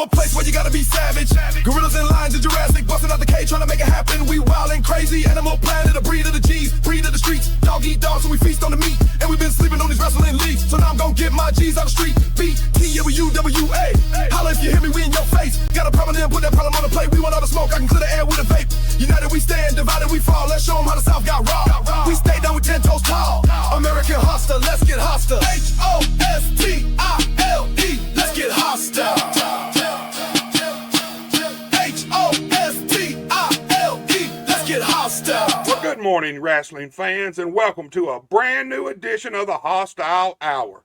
a place where you gotta be savage. Gorillas and lions in Jurassic, busting out the cage, trying to make it happen. We wild and crazy, animal planet, a breed of the G's, breed of the streets. Dog eat dog, so we feast on the meat. And we've been sleeping on these wrestling leagues. So now I'm gonna get my G's out the street. BTWWA. Holla if you hear me, we in your face. Got a problem, then put that problem on the plate. We want all the smoke, I can clear the air with a vape. United we stand, divided we fall. Let's show them how the South got raw. We stay down with 10 toes tall. American hostile, let's get hostile. Hostile. Let's get hostile. Let's get hostile. Well, good morning, wrestling fans, and welcome to a brand new edition of the Hostile Hour.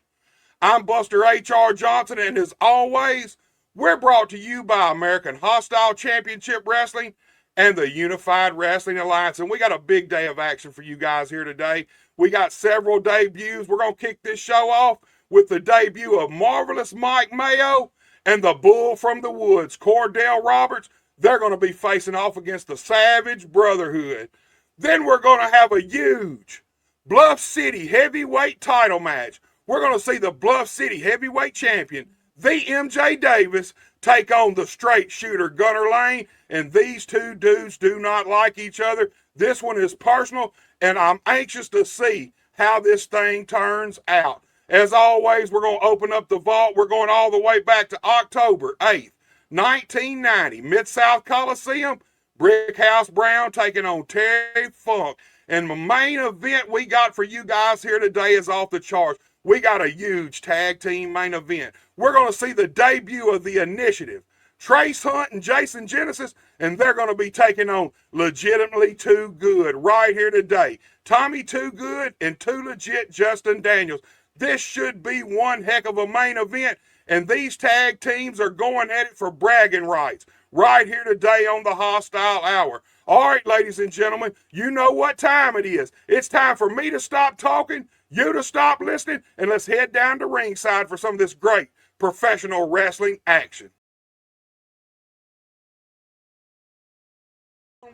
I'm Buster H.R. Johnson, and as always, we're brought to you by American Hostile Championship Wrestling and the Unified Wrestling Alliance. And we got a big day of action for you guys here today. We got several debuts. We're going to kick this show off with the debut of Marvelous Mike Mayo and the Bull from the Woods, Cordell Roberts. They're going to be facing off against the Savage Brotherhood. Then we're going to have a huge Bluff City heavyweight title match. We're going to see the Bluff City heavyweight champion, the MJ Davis, take on the straight shooter Gunner Lane. And these two dudes do not like each other. This one is personal, and I'm anxious to see how this thing turns out. As always, we're going to open up the vault. We're going all the way back to October 8th, 1990, Mid-South Coliseum. Brickhouse Brown taking on Terry Funk. And the main event we got for you guys here today is off the charts. We got a huge tag team main event. We're going to see the debut of the Initiative, Trace Hunt and Jason Genesis, and they're going to be taking on Legitimately Too Good right here today. Tommy Too Good and Too Legit Justin Daniels. This should be one heck of a main event, and these tag teams are going at it for bragging rights right here today on the Hostile Hour. All right, ladies and gentlemen, you know what time it is. It's time for me to stop talking, you to stop listening, and let's head down to ringside for some of this great professional wrestling action.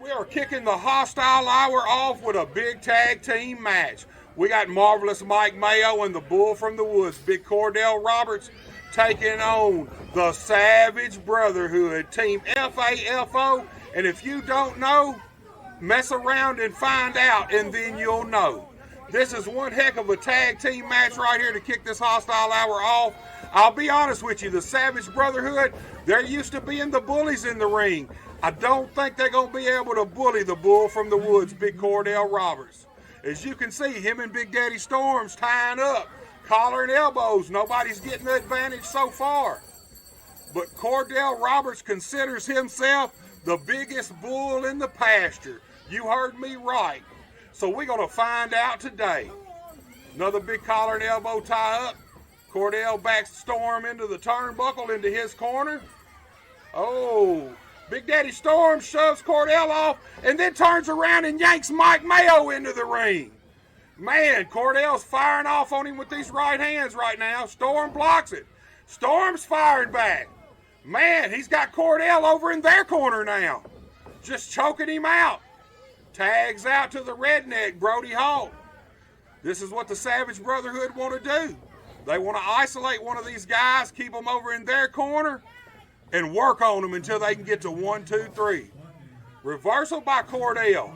We are kicking the Hostile Hour off with a big tag team match. We got Marvelous Mike Mayo and the Bull from the Woods, Big Cordell Roberts, taking on the Savage Brotherhood, Team FAFO. And if you don't know, mess around and find out, and then you'll know. This is one heck of a tag team match right here to kick this Hostile Hour off. I'll be honest with you, the Savage Brotherhood, they're used to being the bullies in the ring. I don't think they're going to be able to bully the Bull from the Woods, Big Cordell Roberts. As you can see, him and Big Daddy Storm's tying up, collar and elbows. Nobody's getting the advantage so far. But Cordell Roberts considers himself the biggest bull in the pasture. You heard me right. So we're going to find out today. Another big collar and elbow tie up. Cordell backs Storm into the turnbuckle into his corner. Oh, Big Daddy Storm shoves Cordell off and then turns around and yanks Mike Mayo into the ring. Man, Cordell's firing off on him with these right hands right now. Storm blocks it. Storm's firing back. Man, he's got Cordell over in their corner now. Just choking him out. Tags out to the redneck, Brody Hawk. This is what the Savage Brotherhood want to do. They want to isolate one of these guys, keep them over in their corner, and work on them until they can get to 1, 2, 3. Reversal by Cordell.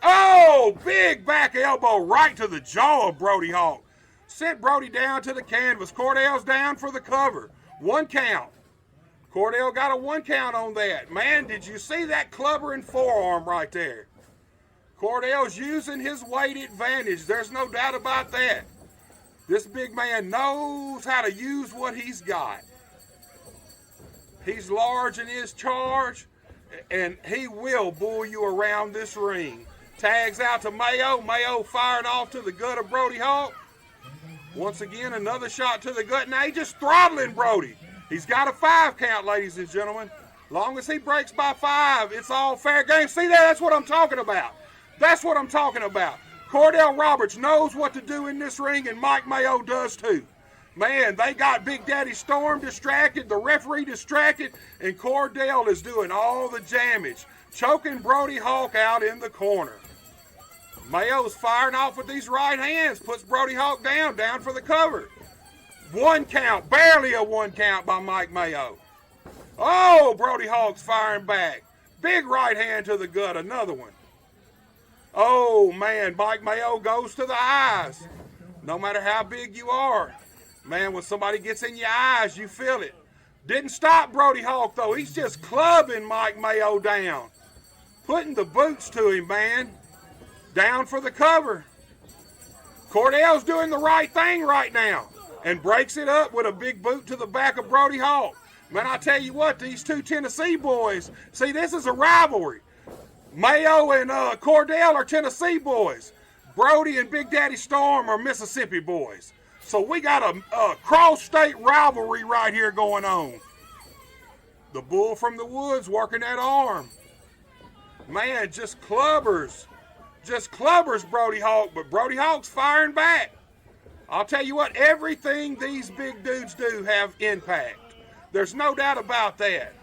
Oh, big back elbow right to the jaw of Brody Hawk. Sent Brody down to the canvas. Cordell's down for the cover. 1 count. Cordell got a 1 count on that. Man, did you see that clubbering forearm right there? Cordell's using his weight advantage. There's no doubt about that. This big man knows how to use what he's got. He's large in his charge, and he will bull you around this ring. Tags out to Mayo. Mayo firing off to the gut of Brody Hawk. Once again, another shot to the gut. Now he's just throttling Brody. He's got a 5 count, ladies and gentlemen. Long as he breaks by 5, it's all fair game. See there? That's what I'm talking about. That's what I'm talking about. Cordell Roberts knows what to do in this ring, and Mike Mayo does too. Man, they got Big Daddy Storm distracted, the referee distracted, and Cordell is doing all the damage, choking Brody Hawk out in the corner. Mayo's firing off with these right hands, puts Brody Hawk down for the cover. 1 count, barely a 1 count by Mike Mayo. Oh, Brody Hawk's firing back. Big right hand to the gut, another one. Oh, man, Mike Mayo goes to the eyes. No matter how big you are. Man, when somebody gets in your eyes, you feel it. Didn't stop Brody Hawk, though. He's just clubbing Mike Mayo down. Putting the boots to him, man. Down for the cover. Cordell's doing the right thing right now and breaks it up with a big boot to the back of Brody Hawk. Man, I tell you what, these two Tennessee boys, see, this is a rivalry. Mayo and Cordell are Tennessee boys. Brody and Big Daddy Storm are Mississippi boys. So we got a cross-state rivalry right here going on. The bull from the woods working that arm. Man, just clubbers Brody Hawk, but Brody Hawk's firing back. I'll tell you what, everything these big dudes do have impact. There's no doubt about that.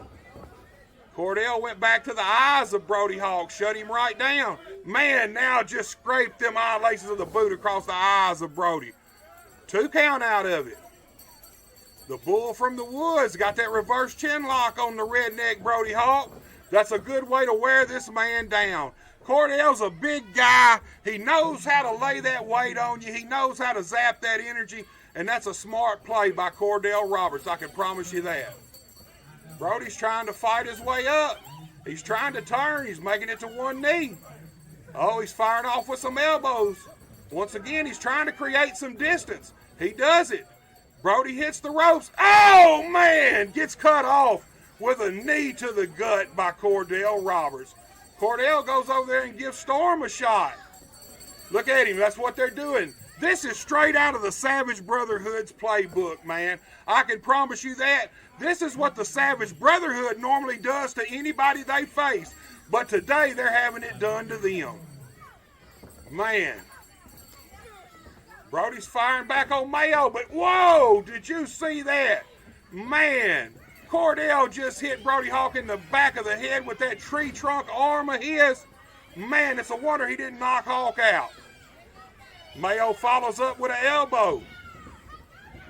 Cordell went back to the eyes of Brody Hawk, shut him right down. Man, now just scraped them eye laces of the boot across the eyes of Brody. 2 count out of it. The bull from the woods got that reverse chin lock on the redneck Brody Hawk. That's a good way to wear this man down. Cordell's a big guy. He knows how to lay that weight on you. He knows how to zap that energy, and that's a smart play by Cordell Roberts. I can promise you that. Brody's trying to fight his way up. He's trying to turn. He's making it to one knee. Oh, he's firing off with some elbows. Once again, he's trying to create some distance. He does it. Brody hits the ropes. Oh, man, gets cut off with a knee to the gut by Cordell Roberts. Cordell goes over there and gives Storm a shot. Look at him. That's what they're doing. This is straight out of the Savage Brotherhood's playbook, man. I can promise you that. This is what the Savage Brotherhood normally does to anybody they face. But today, they're having it done to them. Man. Brody's firing back on Mayo, but whoa, did you see that? Man, Cordell just hit Brody Hawk in the back of the head with that tree trunk arm of his. Man, it's a wonder he didn't knock Hawk out. Mayo follows up with an elbow.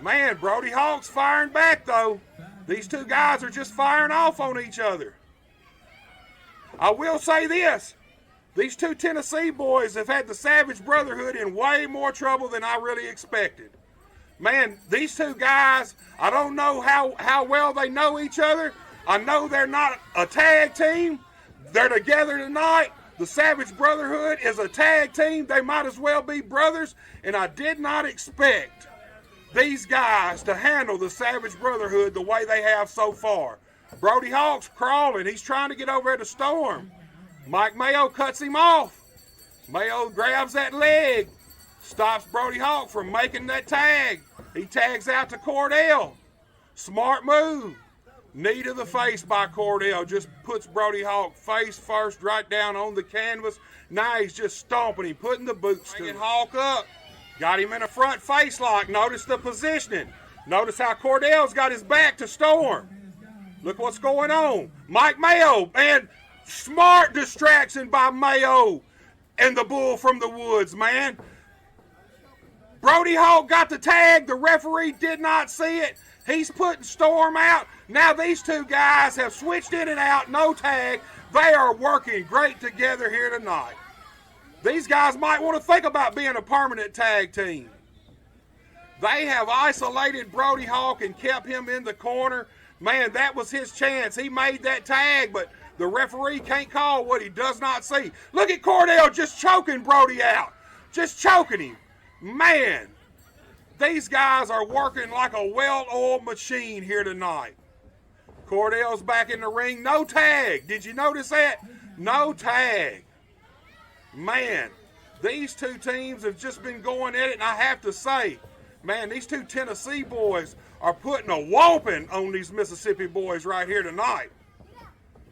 Man, Brody Hawk's firing back, though. These two guys are just firing off on each other. I will say this. These two Tennessee boys have had the Savage Brotherhood in way more trouble than I really expected. Man, these two guys, I don't know how well they know each other. I know they're not a tag team. They're together tonight. The Savage Brotherhood is a tag team. They might as well be brothers. And I did not expect these guys to handle the Savage Brotherhood the way they have so far. Brody Hawk's crawling. He's trying to get over at the Storm. Mike Mayo cuts him off. Mayo grabs that leg. Stops Brody Hawk from making that tag. He tags out to Cordell. Smart move. Knee to the face by Cordell. Just puts Brody Hawk face first right down on the canvas. Now he's just stomping him, putting the boots to him. Hawk up. Got him in a front face lock. Notice the positioning. Notice how Cordell's got his back to Storm. Look what's going on. Mike Mayo, man, smart distraction by Mayo and the bull from the woods, man. Brody Hawk got the tag. The referee did not see it. He's putting Storm out. Now these two guys have switched in and out, no tag. They are working great together here tonight. These guys might want to think about being a permanent tag team. They have isolated Brody Hawk and kept him in the corner. Man, that was his chance. He made that tag, but the referee can't call what he does not see. Look at Cordell just choking Brody out. Just choking him. Man, these guys are working like a well-oiled machine here tonight. Cordell's back in the ring. No tag. Did you notice that? No tag. Man, these two teams have just been going at it, and I have to say, man, these two Tennessee boys are putting a whooping on these Mississippi boys right here tonight.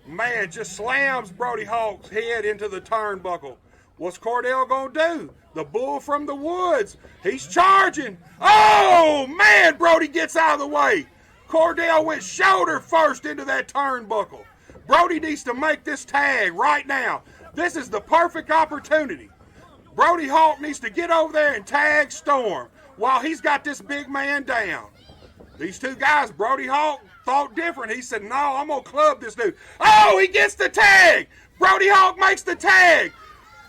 Man, just slams Brody Hawk's head into the turnbuckle. What's Cordell going to do? The bull from the woods. He's charging. Oh, man, Brody gets out of the way. Cordell went shoulder first into that turnbuckle. Brody needs to make this tag right now. This is the perfect opportunity. Brody Hawk needs to get over there and tag Storm while he's got this big man down. These two guys, Brody Hawk thought different. He said, no, I'm going to club this dude. Oh, he gets the tag. Brody Hawk makes the tag.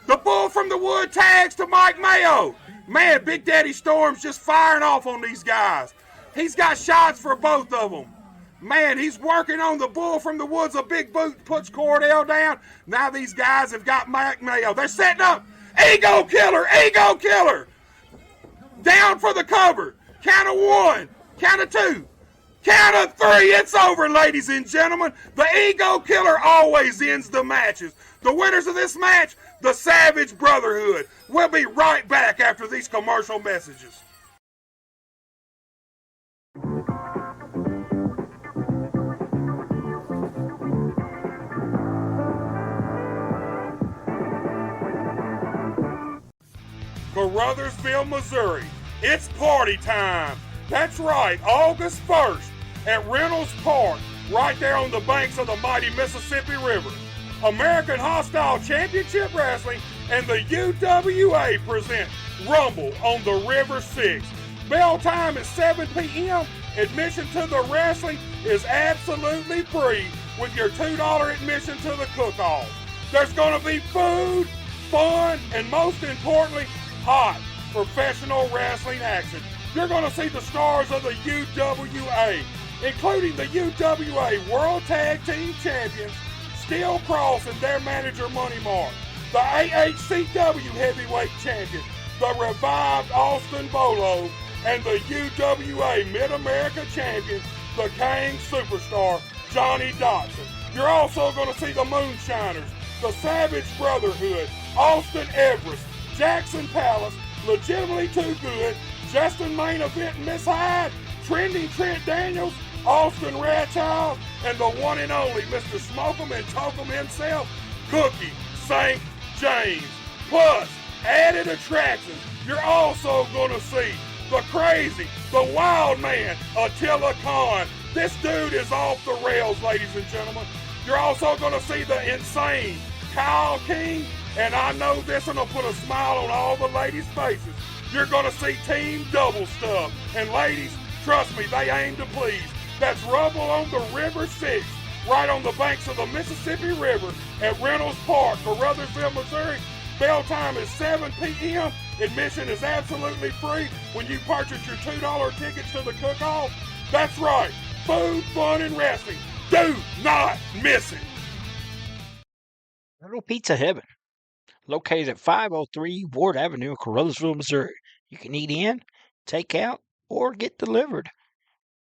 The Bull from the Wood tags to Mike Mayo. Man, Big Daddy Storm's just firing off on these guys. He's got shots for both of them. Man, he's working on the Bull from the Woods. A big boot puts Cordell down. Now these guys have got Mike Mayo. They're setting up. Ego killer, ego killer. Down for the cover. Count of one, count of two, count of three. It's over, ladies and gentlemen. The ego killer always ends the matches. The winners of this match, the Savage Brotherhood. We'll be right back after these commercial messages. Caruthersville, Missouri. It's party time. That's right, August 1st at Reynolds Park, right there on the banks of the mighty Mississippi River. American Hostile Championship Wrestling and the UWA present Rumble on the River 6. Bell time is 7 p.m. Admission to the wrestling is absolutely free with your $2 admission to the cook-off. There's going to be food, fun, and most importantly, hot professional wrestling action. You're going to see the stars of the UWA, including the UWA World Tag Team Champions, Steel Cross and their manager Money Mark, the AHCW Heavyweight Champion, the revived Austin Bolo, and the UWA Mid-America Champion, the King Superstar, Johnny Dotson. You're also going to see the Moonshiners, the Savage Brotherhood, Austin Everest, Jackson Palace, Legitimately Too Good, Justin Main Event Miss Hyde, Trending Trent Daniels, Austin Radchild, and the one and only Mr. Smoke'em and Toke'em himself, Cookie St. James. Plus, added attractions, you're also going to see the crazy, the wild man, Attila Khan. This dude is off the rails, ladies and gentlemen. You're also going to see the insane Kyle King, and I know this one will put a smile on all the ladies' faces. You're going to see Team Double Stuff. And ladies, trust me, they aim to please. That's Rumble on the River 6, right on the banks of the Mississippi River at Reynolds Park, Caruthersville, Missouri. Bell time is 7 p.m. Admission is absolutely free when you purchase your $2 tickets to the cook-off. That's right, food, fun, and wrestling. Do not miss it. Little Pizza Heaven, located at 503 Ward Avenue in Caruthersville, Missouri. You can eat in, take out, or get delivered.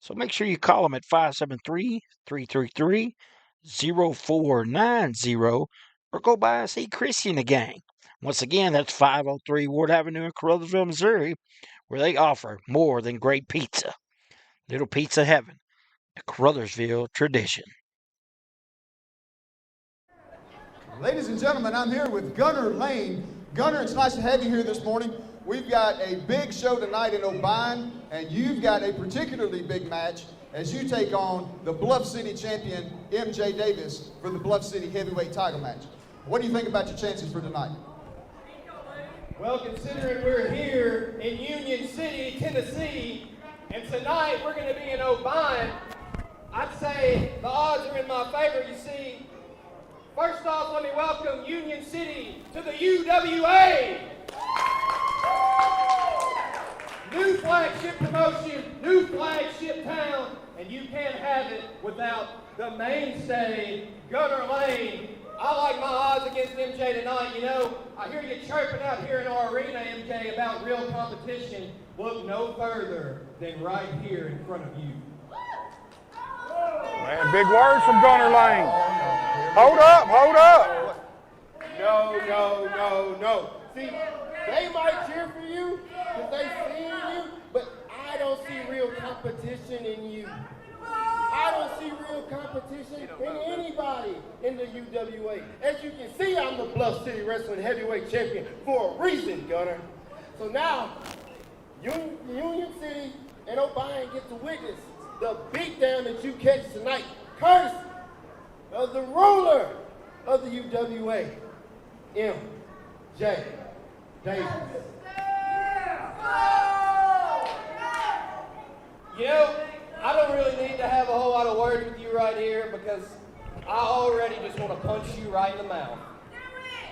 So make sure you call them at 573-333-0490 or go by and see Chrissy and the gang. Once again, that's 503 Ward Avenue in Caruthersville, Missouri, where they offer more than great pizza. Little Pizza Heaven, a Caruthersville tradition. Ladies and gentlemen, I'm here with Gunner Lane. Gunner, it's nice to have you here this morning. We've got a big show tonight in O'Bine, and you've got a particularly big match as you take on the Bluff City champion, MJ Davis, for the Bluff City heavyweight title match. What do you think about your chances for tonight? Well, considering we're here in Union City, Tennessee, and tonight we're going to be in O'Bine, I'd say the odds are in my favor. You see, first off, let me welcome Union City to the UWA. New flagship promotion, new flagship town, and you can't have it without the mainstay, Gunner Lane. I like my odds against MJ tonight. You know, I hear you chirping out here in our arena, MJ, about real competition. Look no further than right here in front of you. Man, big words from Gunner Lane. Hold up, hold up. No. See, they might cheer for you because they see you, but I don't see real competition in you. I don't see real competition in anybody in the UWA. As you can see, I'm the Bluff City Wrestling Heavyweight Champion for a reason, Gunner. So now, Union City and O'Bine get to witness the beatdown that you catch tonight, courtesy of the ruler of the UWA, MJ Davis. You know, I don't really need to have a whole lot of words with you right here because I already just want to punch you right in the mouth.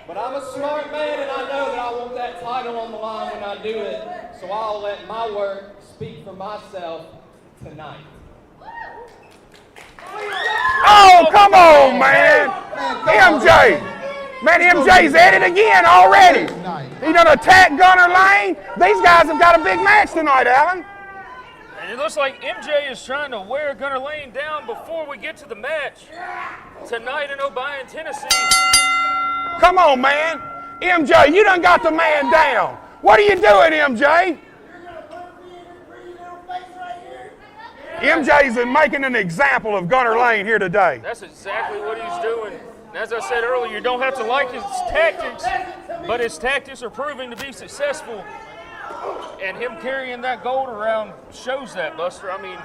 But I'm a smart man and I know that I want that title on the line when I do it, so I'll let my work speak for myself tonight. Oh, come on, man. MJ. Man, MJ's at it again already. He done attacked Gunner Lane. These guys have got a big match tonight, Alan. And it looks like MJ is trying to wear Gunner Lane down before we get to the match tonight in O'Brien, Tennessee. Come on, man. MJ, you done got the man down. What are you doing, MJ? MJ's making an example of Gunner Lane here today. That's exactly what he's doing. And as I said earlier, you don't have to like his tactics, but his tactics are proving to be successful. And him carrying that gold around shows that, Buster. I mean,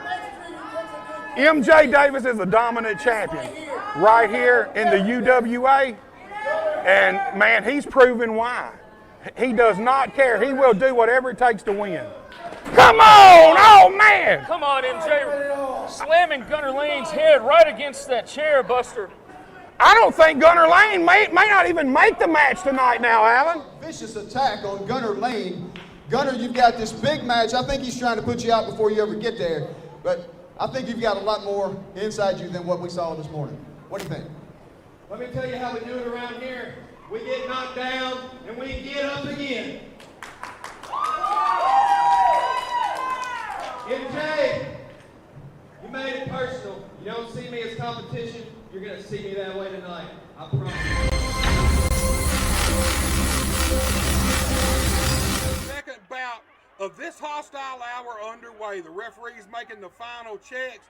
MJ Davis is a dominant champion right here in the UWA. And, man, he's proven why. He does not care. He will do whatever it takes to win. Come on! Oh, man! come on, MJ. Slamming Gunner Lane's head right against that chair, Buster. I don't think Gunner Lane may not even make the match tonight now, Alan. Vicious attack on Gunner Lane. Gunner, you've got this big match. I think he's trying to put you out before you ever get there. But I think you've got a lot more inside you than what we saw this morning. What do you think? Let me tell you how we do it around here. We get knocked down and we get up again. MJ, you made it personal. You don't see me as competition. You're going to see me that way tonight. I promise. Second bout of this hostile hour underway. The referee's making the final checks.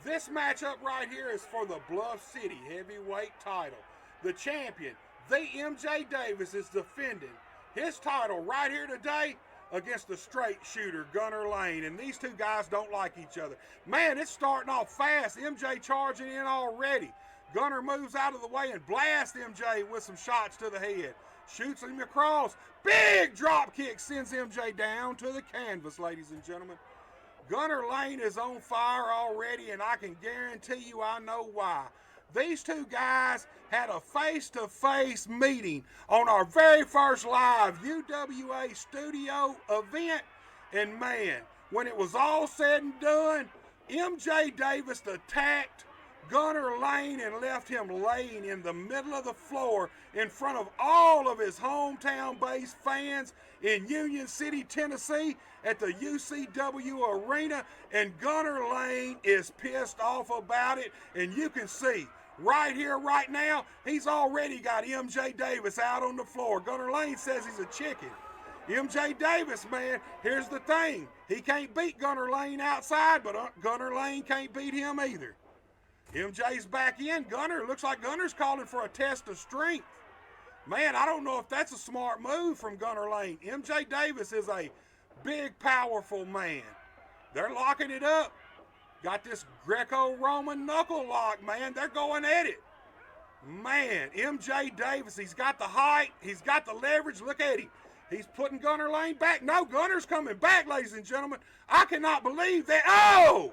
This matchup right here is for the Bluff City heavyweight title. The champion, the MJ Davis, is defending his title right here today against the straight shooter, Gunner Lane. And these two guys don't like each other. Man, it's starting off fast. MJ charging in already. Gunner moves out of the way and blasts MJ with some shots to the head. Shoots him across. Big drop kick sends MJ down to the canvas, ladies and gentlemen. Gunner Lane is on fire already, and I can guarantee you I know why. These two guys had a face-to-face meeting on our very first live UWA studio event, and man, when it was all said and done, MJ Davis attacked Gunner Lane and left him laying in the middle of the floor in front of all of his hometown-based fans in Union City, Tennessee at the UCW Arena, and Gunner Lane is pissed off about it, and you can see right here, right now, he's already got MJ Davis out on the floor. Gunner Lane says he's a chicken. MJ Davis, man, here's the thing. He can't beat Gunner Lane outside, but Gunner Lane can't beat him either. MJ's back in. Gunner, looks like Gunner's calling for a test of strength. Man, I don't know if that's a smart move from Gunner Lane. MJ Davis is a big, powerful man. They're locking it up. Got this Greco-Roman knuckle lock, man. They're going at it. Man, MJ Davis, he's got the height. He's got the leverage. Look at him. He's putting Gunner Lane back. No, Gunner's coming back, ladies and gentlemen. I cannot believe that. Oh!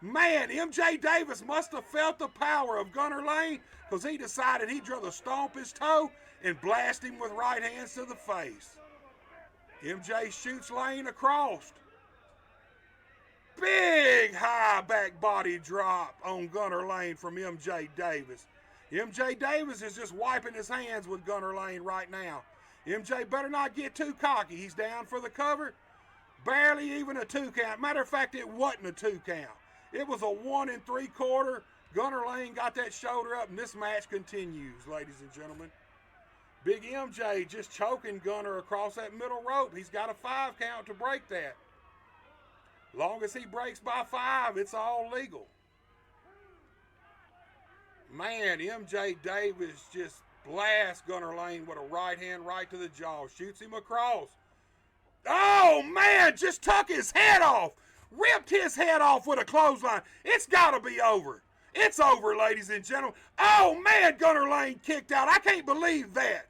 Man, MJ Davis must have felt the power of Gunner Lane because he decided he'd rather stomp his toe and blast him with right hands to the face. MJ shoots Lane across. Big high back body drop on Gunner Lane from MJ Davis. MJ Davis is just wiping his hands with Gunner Lane right now. MJ better not get too cocky. He's down for the cover. Barely even a 2 count. Matter of fact, it wasn't a 2 count. It was a 1 3/4. Gunner Lane got that shoulder up, and this match continues, ladies and gentlemen. Big MJ just choking Gunner across that middle rope. He's got a 5 count to break that. Long as he breaks by 5, it's all legal. Man, MJ Davis just blasts Gunner Lane with a right hand right to the jaw. Shoots him across. Oh, man, just took his head off. Ripped his head off with a clothesline. It's got to be over. It's over, ladies and gentlemen. Oh, man, Gunner Lane kicked out. I can't believe that.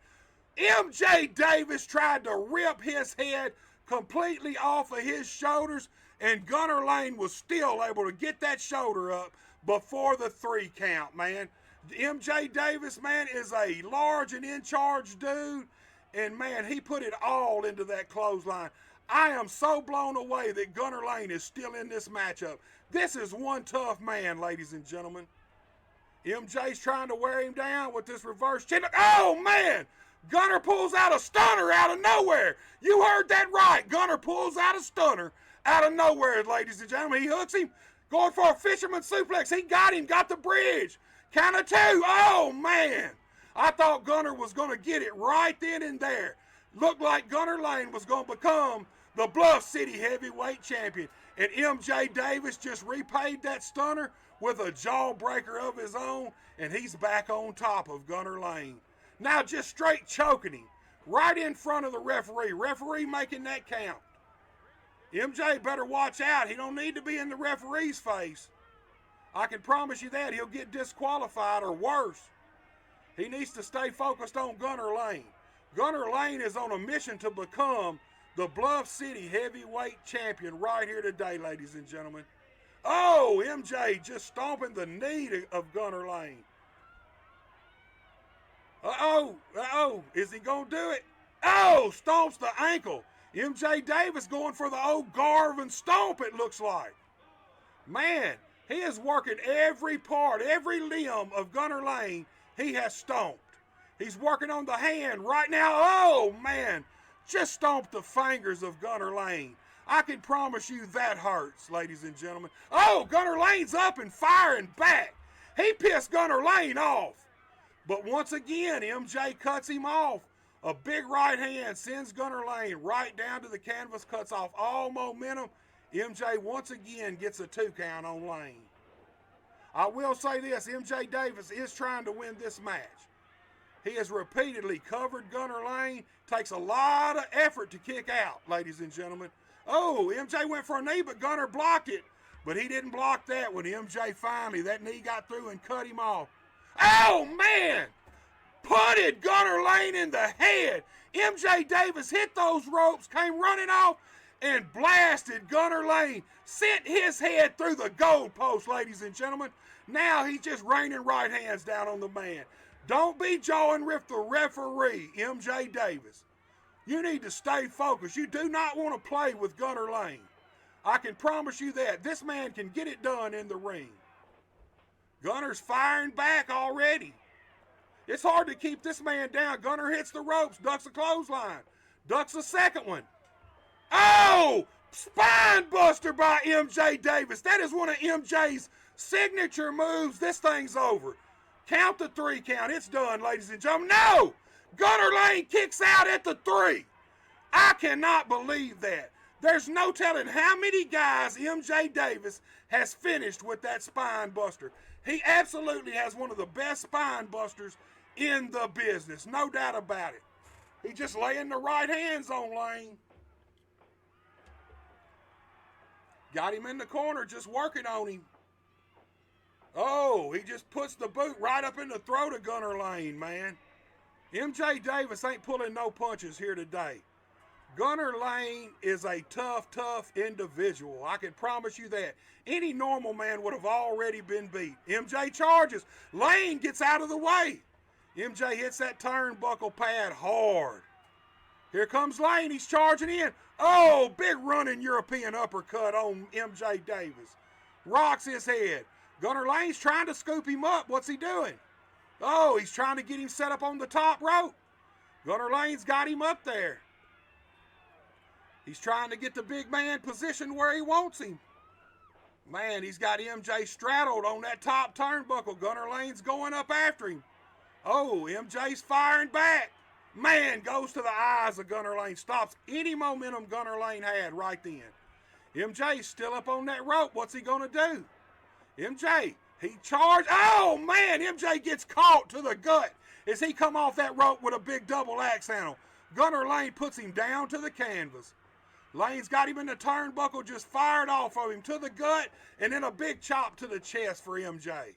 MJ Davis tried to rip his head completely off of his shoulders, and Gunner Lane was still able to get that shoulder up before the 3 count, man. MJ Davis, man, is a large and in charge dude, and man, he put it all into that clothesline. I am so blown away that Gunner Lane is still in this matchup. This is one tough man, ladies and gentlemen. MJ's trying to wear him down with this reverse chin. Oh, man! Gunner pulls out a stunner out of nowhere. You heard that right. Gunner pulls out a stunner out of nowhere, ladies and gentlemen. He hooks him, going for a fisherman suplex. He got him, got the bridge. Count of 2. Oh, man. I thought Gunner was going to get it right then and there. Looked like Gunner Lane was going to become the Bluff City heavyweight champion. And MJ Davis just repaid that stunner with a jawbreaker of his own, and he's back on top of Gunner Lane. Now just straight choking him right in front of the referee. Referee making that count. MJ better watch out. He don't need to be in the referee's face. I can promise you that. He'll get disqualified or worse. He needs to stay focused on Gunner Lane. Gunner Lane is on a mission to become the Bluff City heavyweight champion right here today, ladies and gentlemen. Oh, MJ just stomping the knee of Gunner Lane. Is he going to do it? Oh, stomps the ankle. MJ Davis going for the old Garvin stomp, it looks like. Man, he is working every part, every limb of Gunner Lane he has stomped. He's working on the hand right now. Oh, man, just stomped the fingers of Gunner Lane. I can promise you that hurts, ladies and gentlemen. Oh, Gunner Lane's up and firing back. He pissed Gunner Lane off. But once again, MJ cuts him off. A big right hand sends Gunner Lane right down to the canvas, cuts off all momentum. MJ once again gets a 2 count on Lane. I will say this, MJ Davis is trying to win this match. He has repeatedly covered Gunner Lane. Takes a lot of effort to kick out, ladies and gentlemen. Oh, MJ went for a knee, but Gunner blocked it. But he didn't block that when MJ finally, that knee got through and cut him off. Oh, man! Punted Gunner Lane in the head. MJ Davis hit those ropes, came running off, and blasted Gunner Lane. Sent his head through the goalpost, ladies and gentlemen. Now he's just raining right hands down on the man. Don't be jawing with the referee, MJ Davis. You need to stay focused. You do not want to play with Gunner Lane. I can promise you that. This man can get it done in the ring. Gunner's firing back already. It's hard to keep this man down. Gunner hits the ropes, ducks a clothesline, ducks a second one. Oh! Spine buster by MJ Davis. That is one of MJ's signature moves. This thing's over. Count the 3 count. It's done, ladies and gentlemen. No! Gunner Lane kicks out at the 3. I cannot believe that. There's no telling how many guys MJ Davis has finished with that spine buster. He absolutely has one of the best spine busters in the business. No doubt about it. He just laying the right hands on Lane. Got him in the corner, just working on him. Oh, he just puts the boot right up in the throat of Gunner Lane, man. MJ Davis ain't pulling no punches here today. Gunner Lane is a tough, tough individual. I can promise you that. Any normal man would have already been beat. MJ charges. Lane gets out of the way. MJ hits that turnbuckle pad hard. Here comes Lane. He's charging in. Oh, big running European uppercut on MJ Davis. Rocks his head. Gunner Lane's trying to scoop him up. What's he doing? Oh, he's trying to get him set up on the top rope. Gunner Lane's got him up there. He's trying to get the big man positioned where he wants him. Man, he's got MJ straddled on that top turnbuckle. Gunner Lane's going up after him. Oh, MJ's firing back. Man, goes to the eyes of Gunner Lane. Stops any momentum Gunner Lane had right then. MJ's still up on that rope. What's he going to do? MJ, he charged. Oh, man, MJ gets caught to the gut as he come off that rope with a big double axe handle. Gunner Lane puts him down to the canvas. Lane's got him in the turnbuckle, just fired off of him to the gut, and then a big chop to the chest for MJ.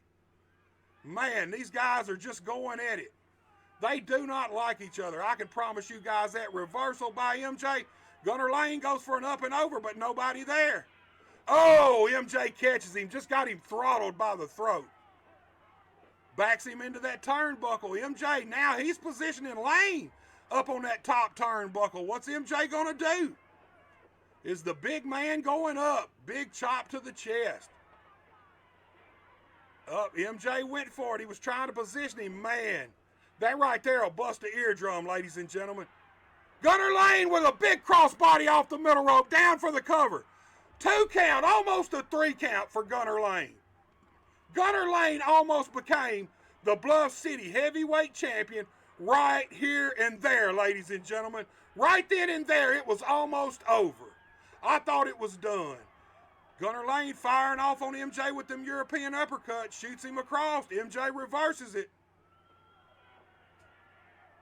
Man, these guys are just going at it. They do not like each other. I can promise you guys that. Reversal by MJ. Gunner Lane goes for an up and over, but nobody there. Oh, MJ catches him, just got him throttled by the throat. Backs him into that turnbuckle. MJ, now he's positioning Lane up on that top turnbuckle. What's MJ gonna do? Is the big man going up? Big chop to the chest. Up, MJ went for it. He was trying to position him. Man, that right there will bust the eardrum, ladies and gentlemen. Gunner Lane with a big crossbody off the middle rope, down for the cover. 2 count, almost a 3 count for Gunner Lane. Gunner Lane almost became the Bluff City heavyweight champion right here and there, ladies and gentlemen. Right then and there, it was almost over. I thought it was done. Gunner Lane firing off on MJ with them European uppercuts, shoots him across. MJ reverses it.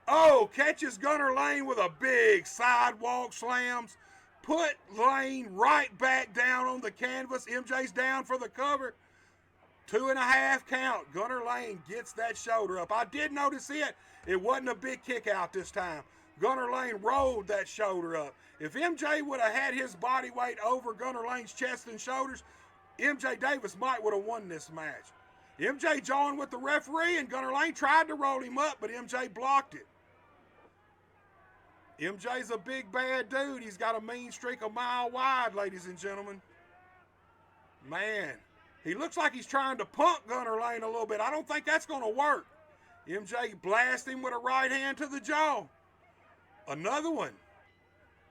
Oh, catches Gunner Lane with a big sidewalk slams. Put Lane right back down on the canvas. MJ's down for the cover. 2.5 count. Gunner Lane gets that shoulder up. I did notice it. It wasn't a big kick out this time. Gunner Lane rolled that shoulder up. If MJ would have had his body weight over Gunner Lane's chest and shoulders, MJ Davis might would have won this match. MJ joined with the referee, and Gunner Lane tried to roll him up, but MJ blocked it. MJ's a big, bad dude. He's got a mean streak a mile wide, ladies and gentlemen. Man, he looks like he's trying to punk Gunner Lane a little bit. I don't think that's going to work. MJ blasts him with a right hand to the jaw. Another one.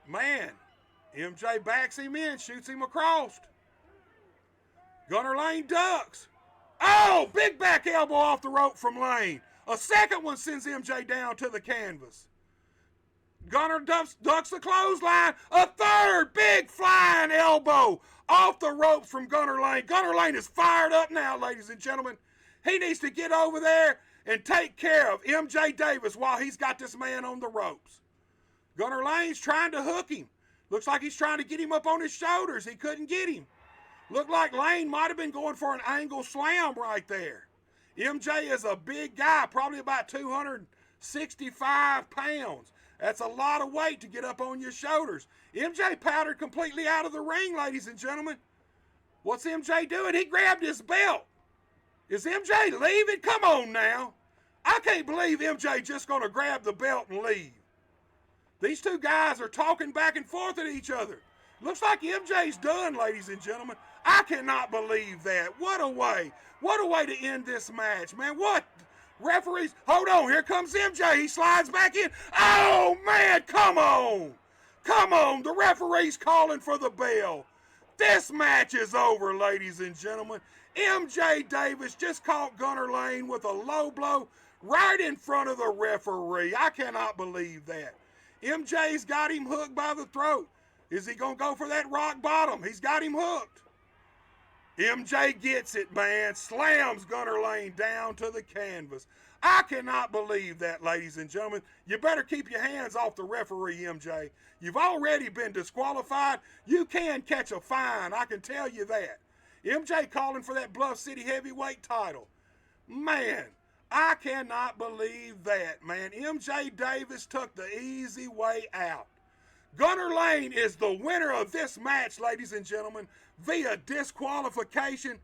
Man, MJ backs him in, shoots him across. Gunner Lane ducks. Oh, big back elbow off the rope from Lane. A second one sends MJ down to the canvas. Gunner ducks the clothesline. A third big flying elbow off the ropes from Gunner Lane. Gunner Lane is fired up now, ladies and gentlemen. He needs to get over there and take care of MJ Davis while he's got this man on the ropes. Gunner Lane's trying to hook him. Looks like he's trying to get him up on his shoulders. He couldn't get him. Looked like Lane might have been going for an angle slam right there. MJ is a big guy, probably about 265 pounds. That's a lot of weight to get up on your shoulders. MJ powdered completely out of the ring, ladies and gentlemen. What's MJ doing? He grabbed his belt. Is MJ leaving? Come on now. I can't believe MJ just going to grab the belt and leave. These two guys are talking back and forth at each other. Looks like MJ's done, ladies and gentlemen. I cannot believe that. What a way. What a way to end this match, man. What? Referees, hold on. Here comes MJ. He slides back in. Oh, man, come on. Come on. The referee's calling for the bell. This match is over, ladies and gentlemen. MJ Davis just caught Gunner Lane with a low blow right in front of the referee. I cannot believe that. MJ's got him hooked by the throat. Is he going to go for that rock bottom? He's got him hooked. MJ gets it, man. Slams Gunner Lane down to the canvas. I cannot believe that, ladies and gentlemen. You better keep your hands off the referee, MJ. You've already been disqualified. You can catch a fine, I can tell you that. MJ calling for that Bluff City heavyweight title. Man, I cannot believe that, man. MJ Davis took the easy way out. Gunner Lane is the winner of this match, ladies and gentlemen, via disqualification.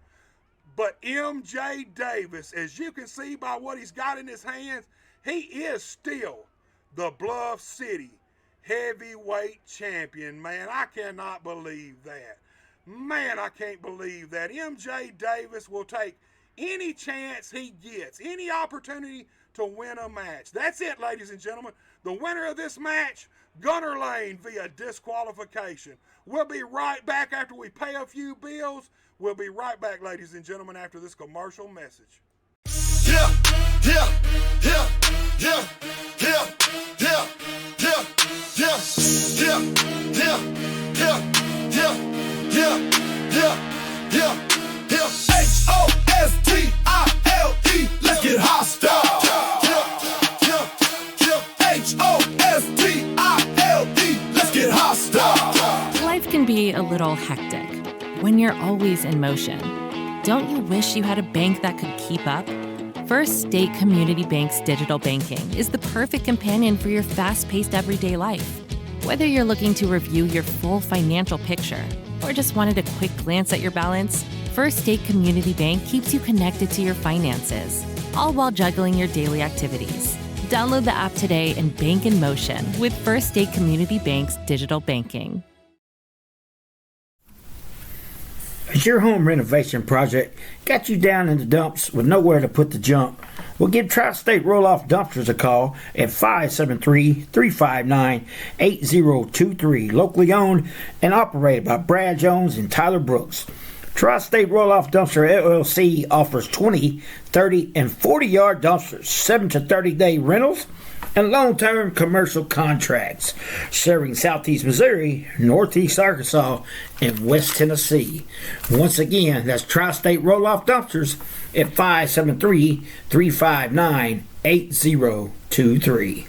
But MJ Davis, as you can see by what he's got in his hands, he is still the Bluff City heavyweight champion, man. I cannot believe that. Man, I can't believe that. MJ Davis will take any chance he gets, any opportunity to win a match. That's it, ladies and gentlemen. The winner of this match, Gunner Lane via disqualification. We'll be right back after we pay a few bills. We'll be right back, ladies and gentlemen, after this commercial message. Yeah, yeah, yeah, yeah, yeah, yeah, yeah, yeah, yeah, yeah, yeah, yeah, yeah, yeah, yeah, yeah. H-O-S-T-I-L-E, let's get hostile. H-O-S-T-I-L-E, let's get hostile. Life can be a little hectic when you're always in motion. Don't you wish you had a bank that could keep up? First State Community Bank's digital banking is the perfect companion for your fast-paced everyday life. Whether you're looking to review your full financial picture or just wanted a quick glance at your balance, First State Community Bank keeps you connected to your finances, all while juggling your daily activities. Download the app today and bank in motion with First State Community Bank's digital banking. Has your home renovation project got you down in the dumps with nowhere to put the junk? Well, give Tri-State Roll-Off Dumpsters a call at 573-359-8023. Locally owned and operated by Brad Jones and Tyler Brooks. Tri-State Roll-Off Dumpster LLC offers 20, 30, and 40-yard dumpsters, 7 to 30-day rentals, and long-term commercial contracts, serving Southeast Missouri, Northeast Arkansas, and West Tennessee. Once again, that's Tri-State Roll-Off Dumpsters at 573-359-8023.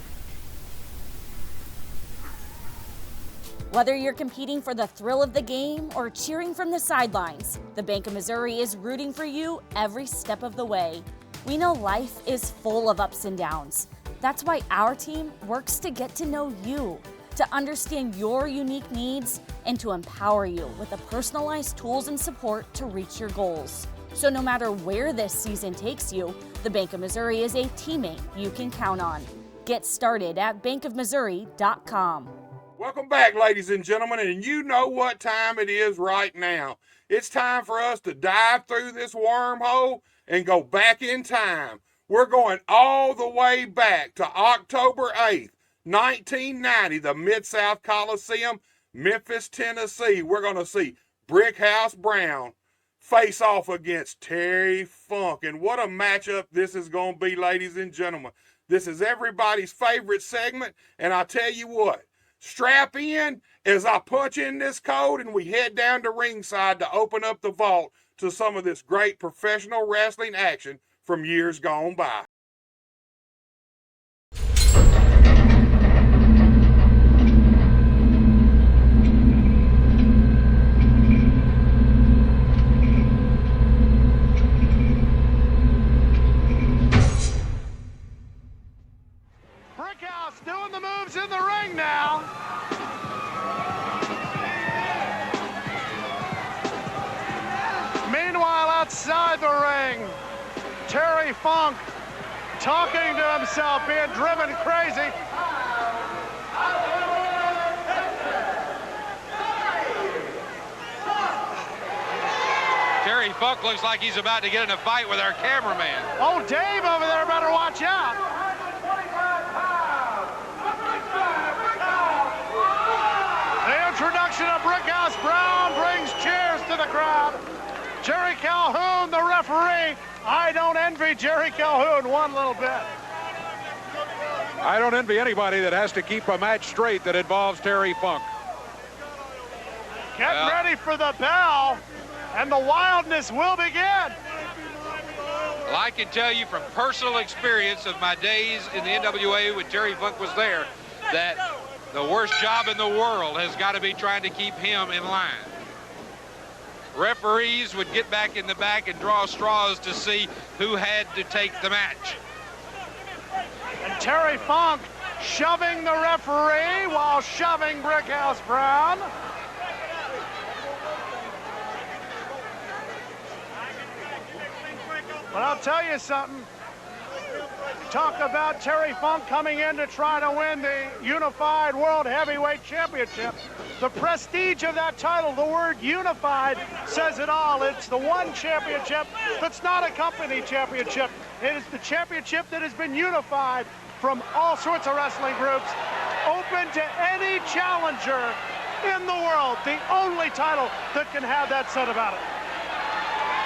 Whether you're competing for the thrill of the game or cheering from the sidelines, the Bank of Missouri is rooting for you every step of the way. We know life is full of ups and downs. That's why our team works to get to know you, to understand your unique needs, and to empower you with the personalized tools and support to reach your goals. So no matter where this season takes you, the Bank of Missouri is a teammate you can count on. Get started at bankofmissouri.com. Welcome back, ladies and gentlemen, and you know what time it is right now. It's time for us to dive through this wormhole and go back in time. We're going all the way back to October 8th, 1990, the Mid-South Coliseum, Memphis, Tennessee. We're going to see Brickhouse Brown face off against Terry Funk. And what a matchup this is going to be, ladies and gentlemen. This is everybody's favorite segment, and I tell you what, strap in as I punch in this code and we head down to ringside to open up the vault to some of this great professional wrestling action from years gone by. Brickhouse doing the moves in the ring now. Meanwhile, outside the ring, Terry Funk talking to himself, being driven crazy. Terry Funk looks like he's about to get in a fight with our cameraman. Oh, Dave over there better watch out. The introduction of Brickhouse Brown brings cheers to the crowd. Jerry Calhoun, the referee. I don't envy Jerry Calhoun one little bit. I don't envy anybody that has to keep a match straight that involves Terry Funk. Getting ready for the bell, and the wildness will begin. Well, I can tell you from personal experience of my days in the NWA when Terry Funk was there, that the worst job in the world has got to be trying to keep him in line. Referees would get back in the back and draw straws to see who had to take the match. And Terry Funk shoving the referee while shoving Brickhouse Brown. But I'll tell you something. Talk about Terry Funk coming in to try to win the Unified World Heavyweight Championship. The prestige of that title, the word unified, says it all. It's the one championship that's not a company championship. It is the championship that has been unified from all sorts of wrestling groups, open to any challenger in the world. The only title that can have that said about it.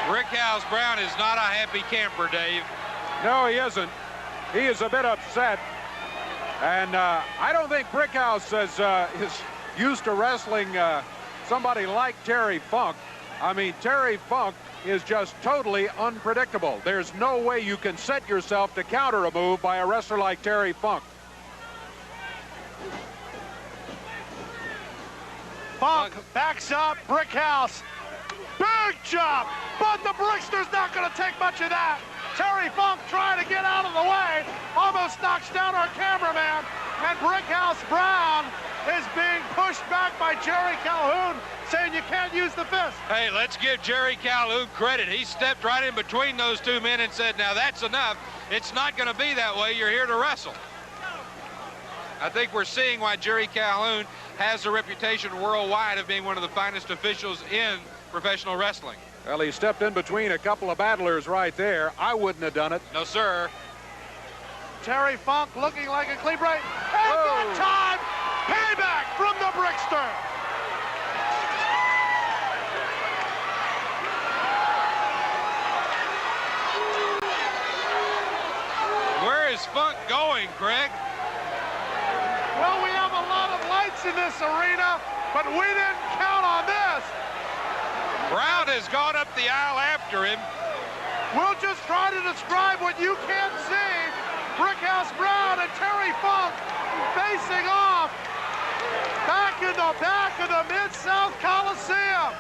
Brickhouse Brown is not a happy camper, Dave. No, he isn't. He is a bit upset. And I don't think Brickhouse is used to wrestling somebody like Terry Funk. I mean, Terry Funk is just totally unpredictable. There's no way you can set yourself to counter a move by a wrestler like Terry Funk. Funk backs up Brickhouse. Big jump, but the Brickster's not going to take much of that. Terry Funk trying to get out of the way, almost knocks down our cameraman. And Brickhouse Brown is being pushed back by Jerry Calhoun, saying you can't use the fist. Hey, let's give Jerry Calhoun credit. He stepped right in between those two men and said, now that's enough. It's not going to be that way. You're here to wrestle. I think we're seeing why Jerry Calhoun has a reputation worldwide of being one of the finest officials in professional wrestling. Well, he stepped in between a couple of battlers right there. I wouldn't have done it. No, sir. Terry Funk looking like a clean break. And that time, payback from the Brickster. Where is Funk going, Greg? Well, we have a lot of lights in this arena, but we didn't count on this. Brown has gone up the aisle after him. We'll just try to describe what you can't see. Brickhouse Brown and Terry Funk facing off back in the back of the Mid-South Coliseum.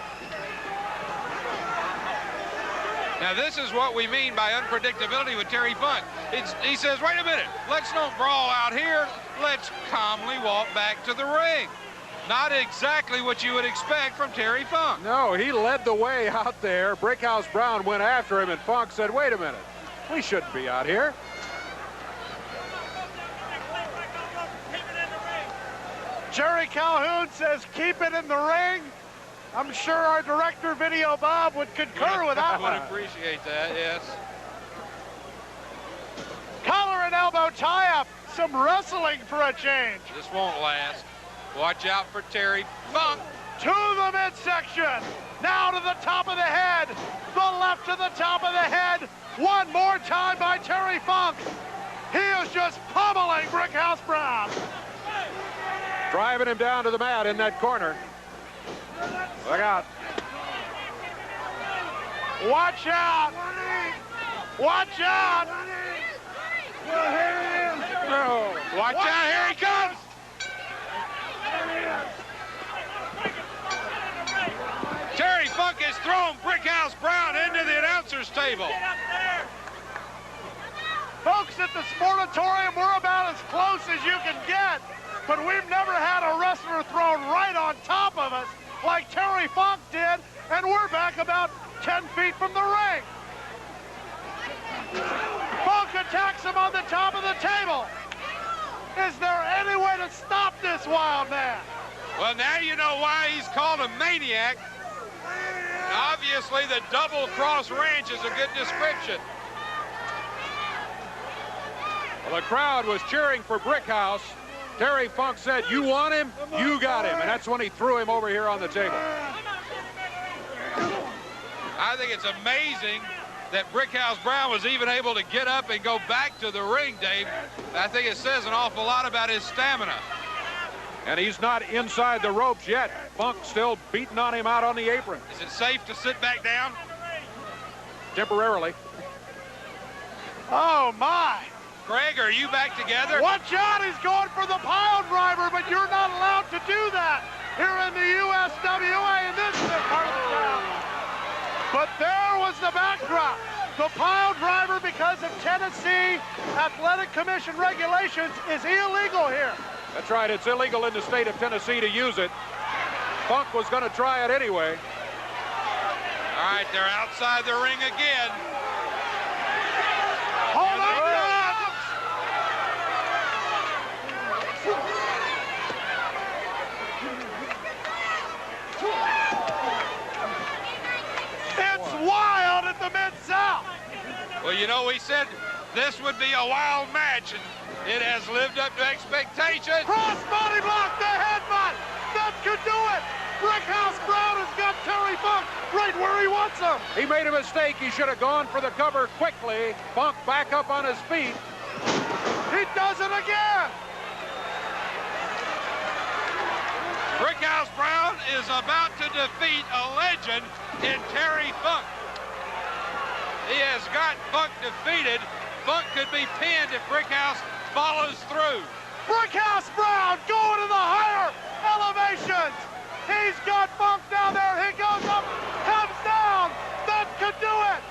Now this is what we mean by unpredictability with Terry Funk. He says, wait a minute, let's not brawl out here. Let's calmly walk back to the ring. Not exactly what you would expect from Terry Funk. No, he led the way out there. Brickhouse Brown went after him, and Funk said, wait a minute, we shouldn't be out here. Jerry Calhoun says, keep it in the ring. I'm sure our director, Video Bob, would concur with that one. I would appreciate that, yes. Collar and elbow tie-up. Some wrestling for a change. This won't last. Watch out for Terry Funk. To the midsection. Now to the top of the head. The left to the top of the head. One more time by Terry Funk. He is just pummeling Brickhouse Brown. Driving him down to the mat in that corner. Look out. Watch out. Watch out. No. Watch out, here he comes. Terry Funk has thrown Brickhouse Brown into the announcer's table. Folks, at the Sportatorium, we're about as close as you can get, but we've never had a wrestler thrown right on top of us like Terry Funk did, and we're back about 10 feet from the ring. Funk attacks him on the top of the table. Is there any way to stop this wild man? Well, now you know why he's called a maniac. Obviously, the double cross range is a good description. Well, the crowd was cheering for Brickhouse. Terry Funk said, you want him, you got him. And that's when he threw him over here on the table. I think it's amazing that Brickhouse Brown was even able to get up and go back to the ring, Dave. I think it says an awful lot about his stamina. And he's not inside the ropes yet. Funk still beating on him out on the apron. Is it safe to sit back down? Temporarily. Oh, my. Greg, are you back together? Watch out, he's going for the pile driver, but you're not allowed to do that here in the USWA in this part of the town. But there was the backdrop. The pile driver, because of Tennessee Athletic Commission regulations, is illegal here. That's right, it's illegal in the state of Tennessee to use it. Funk was going to try it anyway. All right, they're outside the ring again. Hold on, it's wild at the Mid-South. Well, you know, we said this would be a wild match, and it has lived up to expectations. Cross body block, the headbutt. That could do it. Brickhouse Brown has got Terry Funk right where he wants him. He made a mistake. He should have gone for the cover quickly. Funk back up on his feet. He does it again. Brickhouse Brown is about to defeat a legend in Terry Funk. He has got Funk defeated. Funk could be pinned if Brickhouse follows through. Brickhouse Brown going to the higher elevations. He's got Funk down there. He goes up, comes down. That could do it.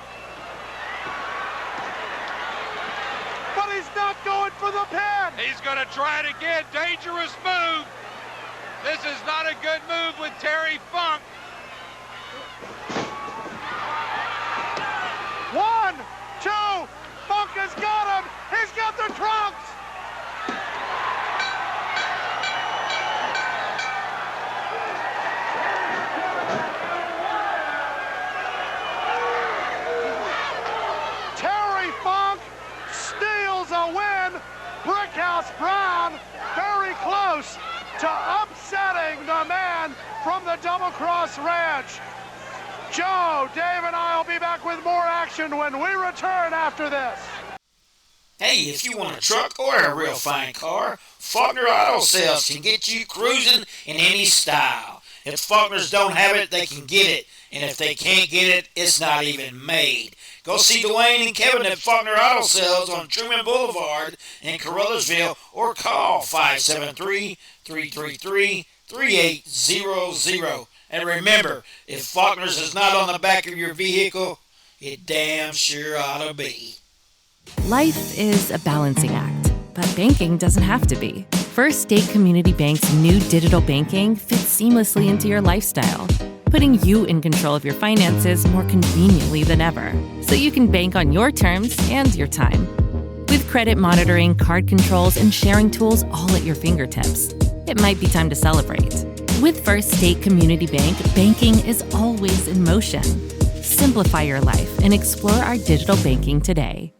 But he's not going for the pin. He's going to try it again. Dangerous move. This is not a good move with Terry Funk. 1, 2, Funk has got him. He's got the trunks. Terry Funk steals a win. Brickhouse Brown very close to upsetting the man from the Double Cross Ranch. Joe, Dave, and I will be back with more action when we return after this. Hey, if you want a truck or a real fine car, Faulkner Auto Sales can get you cruising in any style. If Faulkners don't have it, they can get it. And if they can't get it, it's not even made. Go see Dwayne and Kevin at Faulkner Auto Sales on Truman Boulevard in Caruthersville or call 573-333-3800. And remember, if Faulkner's is not on the back of your vehicle, it damn sure ought to be. Life is a balancing act, but banking doesn't have to be. First State Community Bank's new digital banking fits seamlessly into your lifestyle, putting you in control of your finances more conveniently than ever, so you can bank on your terms and your time. With credit monitoring, card controls, and sharing tools all at your fingertips, it might be time to celebrate. With First State Community Bank, banking is always in motion. Simplify your life and explore our digital banking today.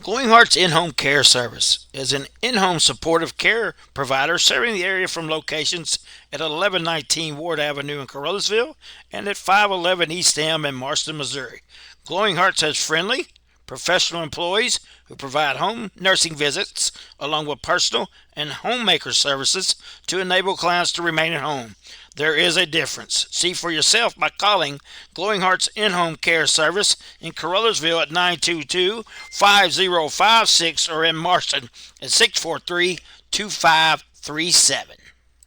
Glowing Hearts In-Home Care Service is an in-home supportive care provider serving the area from locations at 1119 Ward Avenue in Caruthersville and at 511 East Elm in Marston, Missouri. Glowing Hearts has friendly, professional employees who provide home nursing visits along with personal and homemaker services to enable clients to remain at home. There is a difference. See for yourself by calling Glowing Hearts In-Home Care Service in Caruthersville at 922-5056 or in Marston at 643-2537.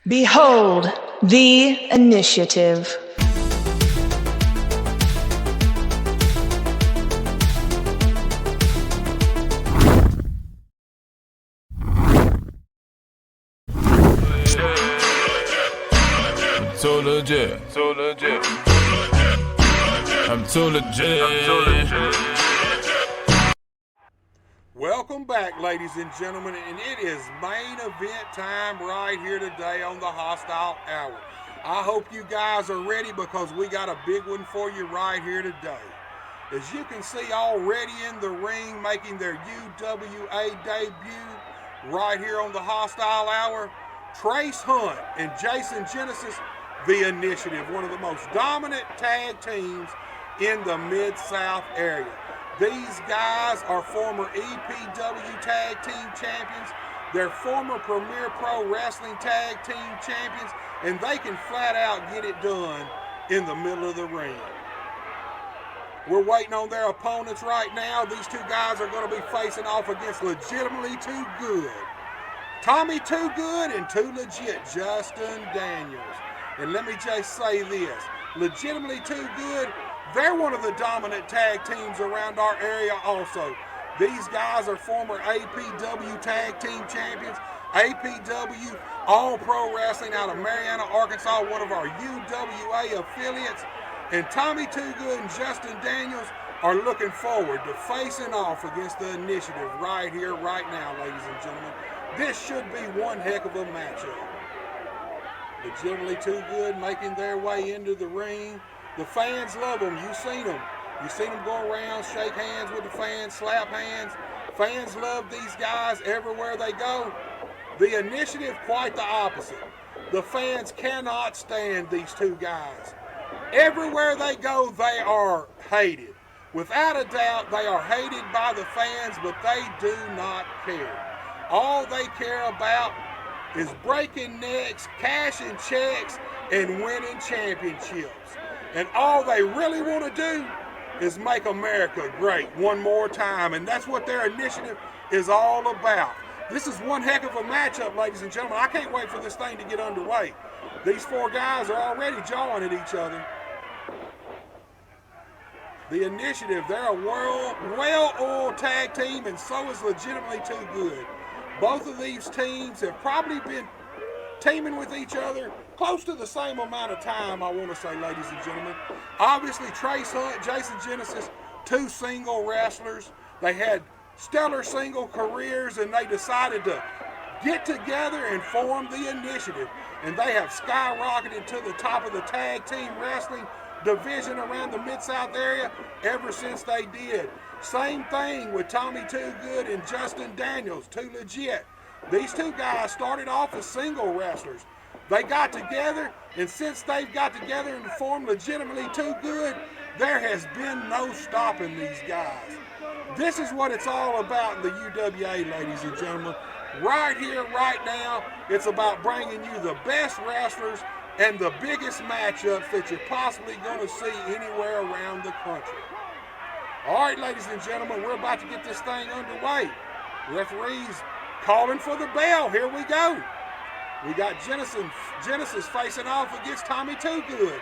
Behold the initiative. So legit. I'm so legit. Welcome back, ladies and gentlemen, and it is main event time right here today on the Hostile Hour. I hope you guys are ready because we got a big one for you right here today. As you can see already in the ring making their UWA debut right here on the Hostile Hour, Trace Hunt and Jason Genesis, the Initiative, one of the most dominant tag teams in the Mid-South area. These guys are former EPW Tag Team Champions. They're former Premier Pro Wrestling Tag Team Champions, and they can flat out get it done in the middle of the ring. We're waiting on their opponents right now. These two guys are going to be facing off against Legitimately Too Good. Tommy Too Good and Too Legit, Justin Daniels. And let me just say this, Legitimately Too Good, they're one of the dominant tag teams around our area also. These guys are former APW Tag Team Champions, APW All Pro Wrestling out of Marianna, Arkansas, one of our UWA affiliates. And Tommy Too Good and Justin Daniels are looking forward to facing off against the Initiative right here, right now, ladies and gentlemen. This should be one heck of a matchup. Legitimately Too Good making their way into the ring. The fans love them. You've seen them. You've seen them go around, shake hands with the fans, slap hands. Fans love these guys everywhere they go. The Initiative, quite the opposite. The fans cannot stand these two guys. Everywhere they go, they are hated. Without a doubt, they are hated by the fans, but they do not care. All they care about is breaking necks, cashing checks, and winning championships. And all they really want to do is make America great one more time. And that's what their Initiative is all about. This is one heck of a matchup, ladies and gentlemen. I can't wait for this thing to get underway. These four guys are already jawing at each other. The Initiative, they're a well-oiled tag team, and so is Legitimately Too Good. Both of these teams have probably been teaming with each other close to the same amount of time, I want to say, ladies and gentlemen. Obviously, Trace Hunt, Jason Genesis, two single wrestlers. They had stellar single careers, and they decided to get together and form the Initiative. And they have skyrocketed to the top of the tag team wrestling division around the Mid-South area ever since they did. Same thing with Tommy Too Good and Justin Daniels, Too Legit. These two guys started off as single wrestlers. They got together, and since they've got together and formed Legitimately Too Good, there has been no stopping these guys. This is what it's all about in the UWA, ladies and gentlemen. Right here, right now, it's about bringing you the best wrestlers and the biggest matchups that you're possibly going to see anywhere around the country. All right, ladies and gentlemen, we're about to get this thing underway. Referees calling for the bell. Here we go. We got Genesis facing off against Tommy Too Good.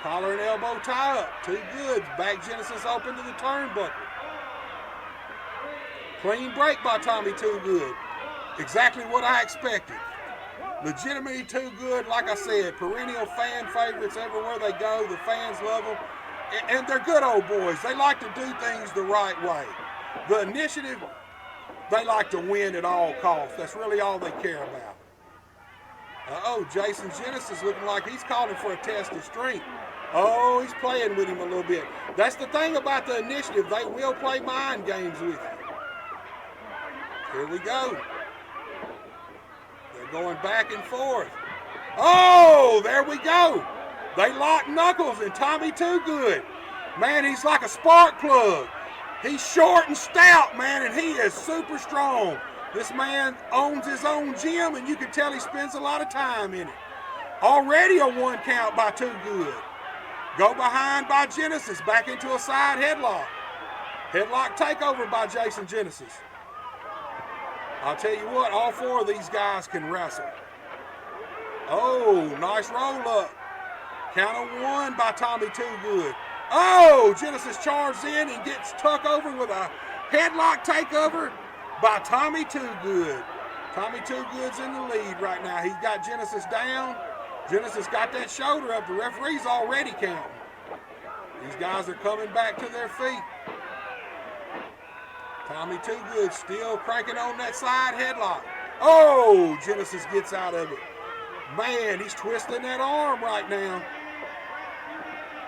Collar and elbow tie up. Too Good. Back Genesis open to the turnbuckle. Clean break by Tommy Too Good. Exactly what I expected. Legitimately Too Good, like I said, perennial fan favorites everywhere they go. The fans love them. And they're good old boys. They like to do things the right way. The Initiative, they like to win at all costs. That's really all they care about. Uh-oh, Jason Genesis looking like he's calling for a test of strength. Oh, he's playing with him a little bit. That's the thing about the Initiative. They will play mind games with you. Here we go. They're going back and forth. Oh, there we go. They lock knuckles, and Tommy Too Good. Man, he's like a spark plug. He's short and stout, man, and he is super strong. This man owns his own gym, and you can tell he spends a lot of time in it. Already a 1 count by Too Good. Go behind by Genesis, back into a side headlock. Headlock takeover by Jason Genesis. I'll tell you what, all 4 of these guys can wrestle. Oh, nice roll up. Count of 1 by Tommy Too Good. Oh, Genesis charges in and gets tucked over with a headlock takeover by Tommy Too Good. Tommy Too Good's in the lead right now. He's got Genesis down. Genesis got that shoulder up. The referee's already counting. These guys are coming back to their feet. Tommy Too Good still cranking on that side headlock. Oh, Genesis gets out of it. Man, he's twisting that arm right now.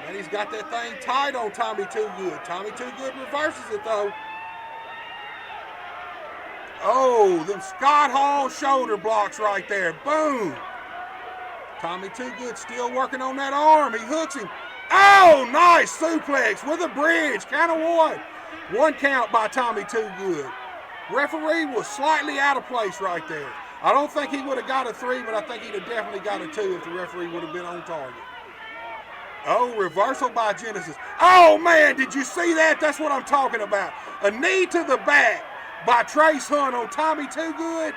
And he's got that thing tight on Tommy Too Good. Tommy Too Good reverses it though. Oh, them Scott Hall shoulder blocks right there. Boom. Tommy Too Good still working on that arm. He hooks him. Oh, nice suplex with a bridge. Count of 1. 1 count by Tommy Too Good. Referee was slightly out of place right there. I don't think he would have got a 3, but I think he'd have definitely got a 2 if the referee would have been on target. Oh, reversal by Genesis. Oh, man, did you see that? That's what I'm talking about. A knee to the back by Trace Hunt on Tommy Too Good.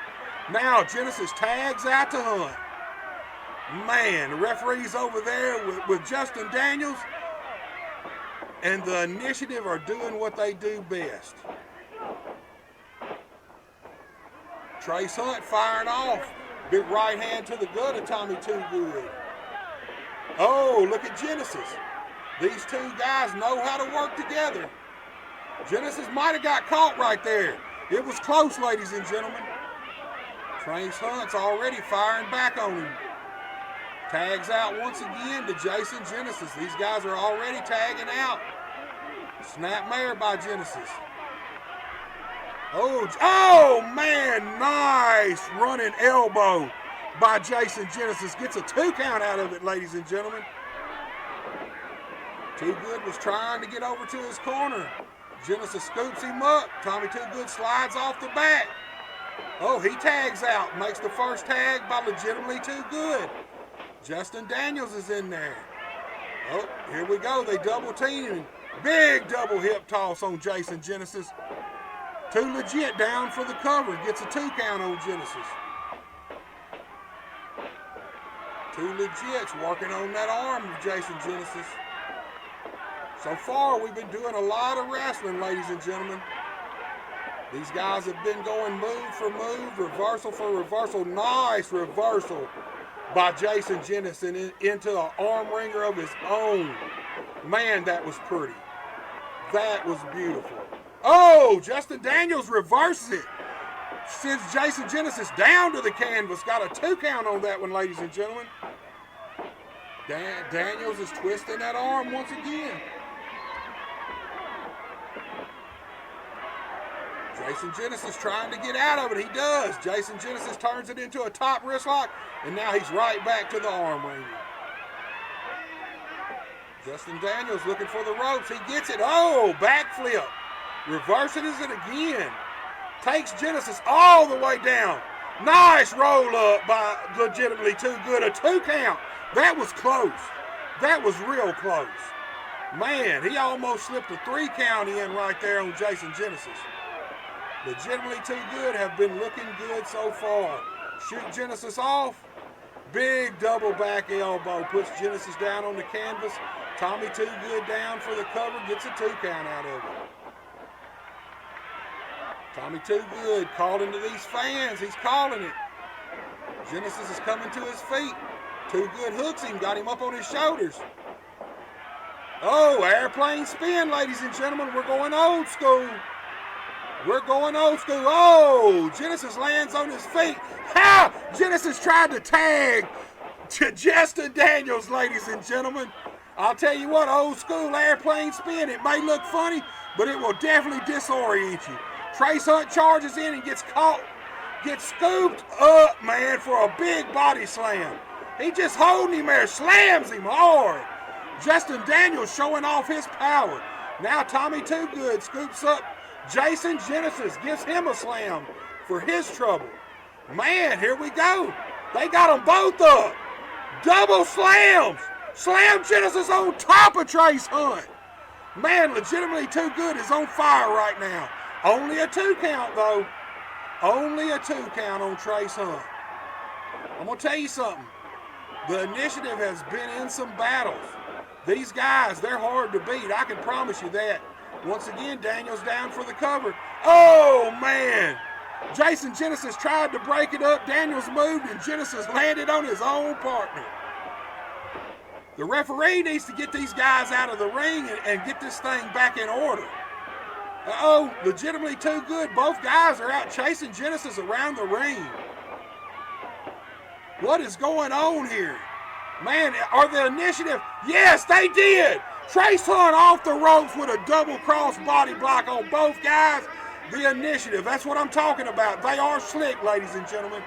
Now Genesis tags out to Hunt. Man, the referee's over there with Justin Daniels. And the Initiative are doing what they do best. Trace Hunt firing off. Big right hand to the gut of Tommy Too Good. Oh, look at Genesis. These 2 guys know how to work together. Genesis might have got caught right there. It was close, ladies and gentlemen. Trace Hunt's already firing back on him. Tags out once again to Jason Genesis. These guys are already tagging out. Snapmare by Genesis. Oh man, nice running elbow by Jason Genesis. Gets a 2 count out of it, ladies and gentlemen. Too Good was trying to get over to his corner. Genesis scoops him up. Tommy Too Good slides off the back. Oh, he tags out. Makes the first tag by Legitimately Too Good. Justin Daniels is in there. Oh, here we go. They double team. Big double hip toss on Jason Genesis. Too Legit down for the cover. Gets a 2 count on Genesis. Too Legit's working on that arm of Jason Genesis. So far, we've been doing a lot of wrestling, ladies and gentlemen. These guys have been going move for move, reversal for reversal. Nice reversal by Jason Jennison into an arm wringer of his own. Man, that was pretty. That was beautiful. Oh, Justin Daniels reverses it. Sends Jason Genesis down to the canvas. Got a 2 count on that one, ladies and gentlemen. Daniels is twisting that arm once again. Jason Genesis trying to get out of it. He does. Jason Genesis turns it into a top wrist lock, and now he's right back to the arm wringer. Justin Daniels looking for the ropes. He gets it. Oh, backflip. Reverses it again. Takes Genesis all the way down. Nice roll up by Legitimately Too Good. A 2 count. That was close. That was real close. Man, he almost slipped a 3 count in right there on Jason Genesis. Legitimately Too Good have been looking good so far. Shoot Genesis off. Big double back elbow. Puts Genesis down on the canvas. Tommy Too Good down for the cover. Gets a 2 count out of it. Tommy Too Good calling to these fans. He's calling it. Genesis is coming to his feet. Too Good hooks him. Got him up on his shoulders. Oh, airplane spin, ladies and gentlemen. We're going old school. We're going old school. Oh, Genesis lands on his feet. Ha! Genesis tried to tag to Justin Daniels, ladies and gentlemen. I'll tell you what, old school airplane spin. It may look funny, but it will definitely disorient you. Trace Hunt charges in and gets caught. Gets scooped up, man, for a big body slam. He just holding him there, slams him hard. Justin Daniels showing off his power. Now Tommy Too Good scoops up Jason Genesis, gives him a slam for his trouble. Man, here we go. They got them both up. Double slams. Slam Genesis on top of Trace Hunt. Man, Legitimately Too Good is on fire right now. Only a 2 count, though. Only a 2 count on Trace Hunt. I'm going to tell you something. The Initiative has been in some battles. These guys, they're hard to beat. I can promise you that. Once again, Daniels down for the cover. Oh, man. Jason Genesis tried to break it up. Daniels moved, and Genesis landed on his own partner. The referee needs to get these guys out of the ring and get this thing back in order. Uh-oh, Legitimately Too Good. Both guys are out chasing Genesis around the ring. What is going on here? Man, are the Initiative? Yes, they did. Trace Hunt off the ropes with a double cross body block on both guys. The Initiative, that's what I'm talking about. They are slick, ladies and gentlemen.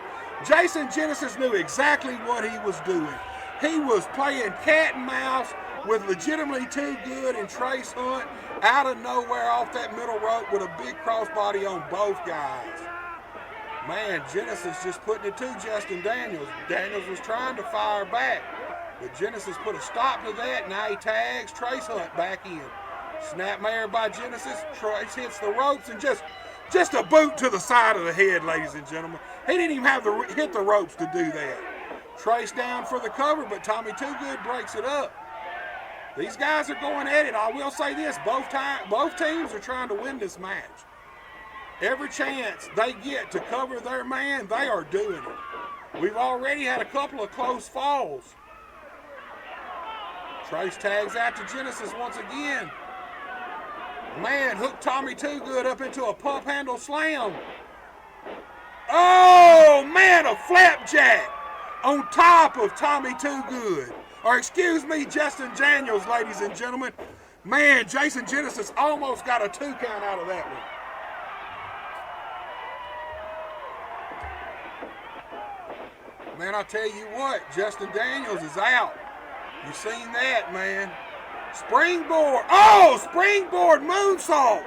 Jason Genesis knew exactly what he was doing. He was playing cat and mouse with Legitimately Too Good and Trace Hunt out of nowhere off that middle rope with a big crossbody on both guys. Man, Genesis just putting it to Justin Daniels. Daniels was trying to fire back, but Genesis put a stop to that. Now he tags Trace Hunt back in. Snapmare by Genesis. Trace hits the ropes and just a boot to the side of the head, ladies and gentlemen. He didn't even have to hit the ropes to do that. Trace down for the cover, but Tommy Too Good breaks it up. These guys are going at it. I will say this, both teams are trying to win this match. Every chance they get to cover their man, they are doing it. We've already had a couple of close falls. Trace tags out to Genesis once again. Man, hooked Tommy Too Good up into a pump handle slam. Oh, man, a flapjack on top of Tommy Too Good. Or excuse me, Justin Daniels, ladies and gentlemen. Man, Jason Genesis almost got a 2 count out of that one. Man, I tell you what, Justin Daniels is out. You seen that, man. Springboard. Oh, springboard moonsault.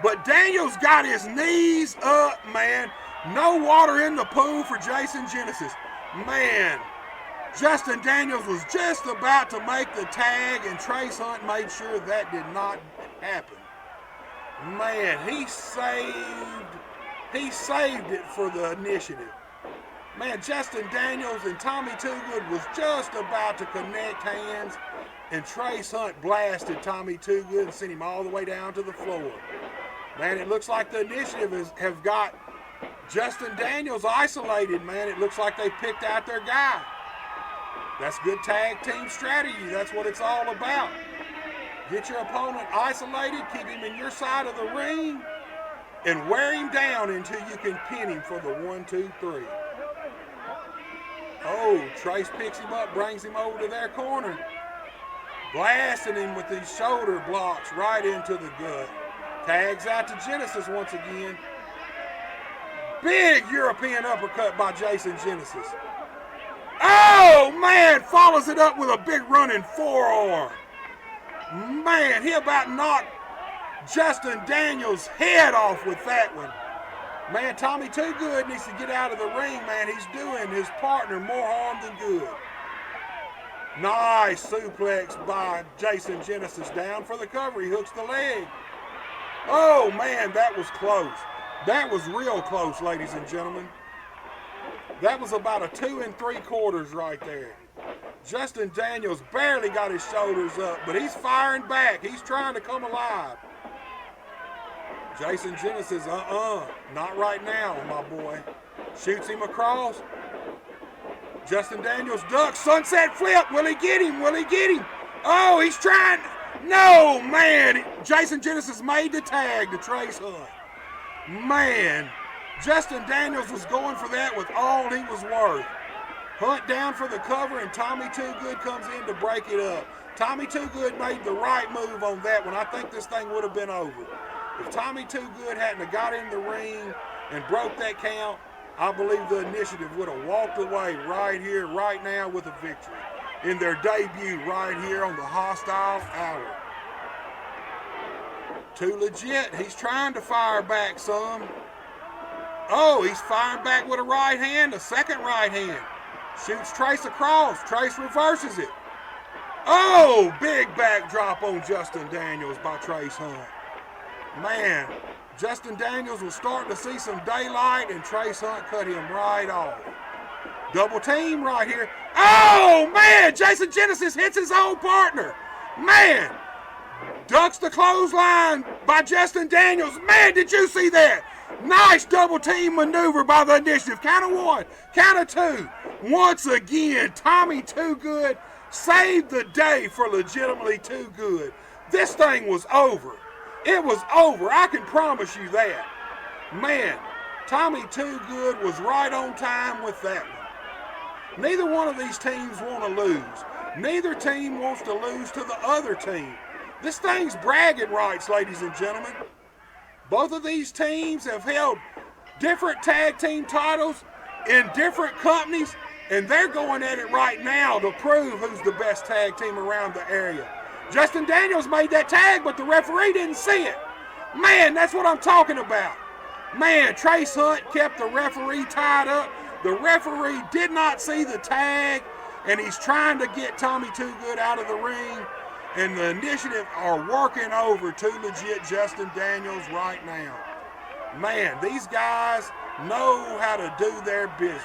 But Daniels got his knees up, man. No water in the pool for Jason Genesis. Man, Justin Daniels was just about to make the tag, and Trace Hunt made sure that did not happen. Man, he saved it for the Initiative. Man, Justin Daniels and Tommy Toogood was just about to connect hands, and Trace Hunt blasted Tommy Toogood and sent him all the way down to the floor. Man, it looks like the initiative have got Justin Daniels isolated, man. It looks like they picked out their guy. That's good tag team strategy. That's what it's all about. Get your opponent isolated, keep him in your side of the ring, and wear him down until you can pin him for the 1, 2, 3. Oh, Trace picks him up, brings him over to their corner, blasting him with these shoulder blocks right into the gut. Tags out to Genesis once again. Big European uppercut by Jason Genesis. Oh, man, follows it up with a big running forearm. Man, he about knocked Justin Daniels' head off with that one. Man, Tommy Toogood needs to get out of the ring, man. He's doing his partner more harm than good. Nice suplex by Jason Genesis, down for the cover. He hooks the leg. Oh, man, that was close. That was real close, ladies and gentlemen. That was about a 2 3/4 right there. Justin Daniels barely got his shoulders up, but he's firing back. He's trying to come alive. Jason Genesis, not right now, my boy. Shoots him across. Justin Daniels ducks, sunset flip. Will he get him? Will he get him? Oh, he's trying. No, man. Jason Genesis made the tag to Trace Hunt. Man, Justin Daniels was going for that with all he was worth. Hunt down for the cover, and Tommy Toogood comes in to break it up. Tommy Toogood made the right move on that one. I think this thing would have been over. If Tommy Toogood hadn't have got in the ring and broke that count, I believe the initiative would have walked away right here, right now with a victory in their debut right here on the Hostile Hour. Too legit. He's trying to fire back some. Oh, he's firing back with a right hand, a second right hand. Shoots Trace across. Trace reverses it. Oh, big backdrop on Justin Daniels by Trace Hunt. Man, Justin Daniels was starting to see some daylight, and Trace Hunt cut him right off. Double team right here. Oh, man, Jason Genesis hits his own partner. Man, ducks the clothesline by Justin Daniels. Man, did you see that? Nice double team maneuver by the initiative. Count of 1, count of 2. Once again, Tommy Toogood saved the day for Legitimately Toogood. This thing was over. It was over. I can promise you that. Man, Tommy Toogood was right on time with that one. Neither one of these teams want to lose. Neither team wants to lose to the other team. This thing's bragging rights, ladies and gentlemen. Both of these teams have held different tag team titles in different companies, and they're going at it right now to prove who's the best tag team around the area. Justin Daniels made that tag, but the referee didn't see it. Man, that's what I'm talking about. Man, Trace Hunt kept the referee tied up. The referee did not see the tag, and he's trying to get Tommy Toogood out of the ring. And the initiative are working over Too Legit Justin Daniels right now. Man, these guys know how to do their business.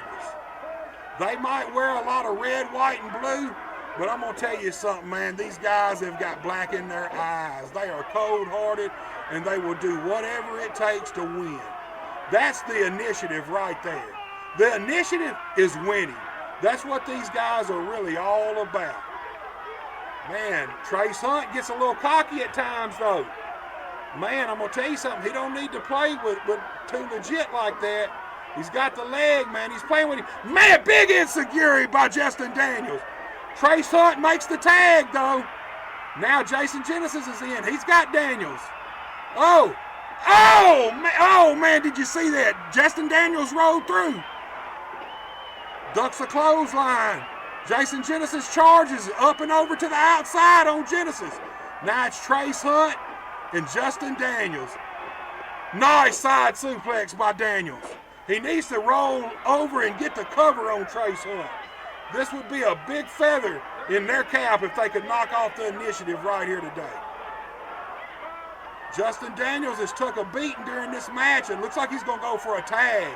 They might wear a lot of red, white, and blue, but I'm going to tell you something, man. These guys have got black in their eyes. They are cold-hearted, and they will do whatever it takes to win. That's the initiative right there. The initiative is winning. That's what these guys are really all about. Man, Trace Hunt gets a little cocky at times, though. Man, I'm going to tell you something. He don't need to play with Too Legit like that. He's got the leg, man. He's playing with him. Man, big insecurity by Justin Daniels. Trace Hunt makes the tag, though. Now Jason Genesis is in. He's got Daniels. Oh, man, did you see that? Justin Daniels rolled through. Ducks the clothesline. Jason Genesis charges up and over to the outside on Genesis. Now it's Trace Hunt and Justin Daniels. Nice side suplex by Daniels. He needs to roll over and get the cover on Trace Hunt. This would be a big feather in their cap if they could knock off the initiative right here today. Justin Daniels has took a beating during this match and looks like he's going to go for a tag.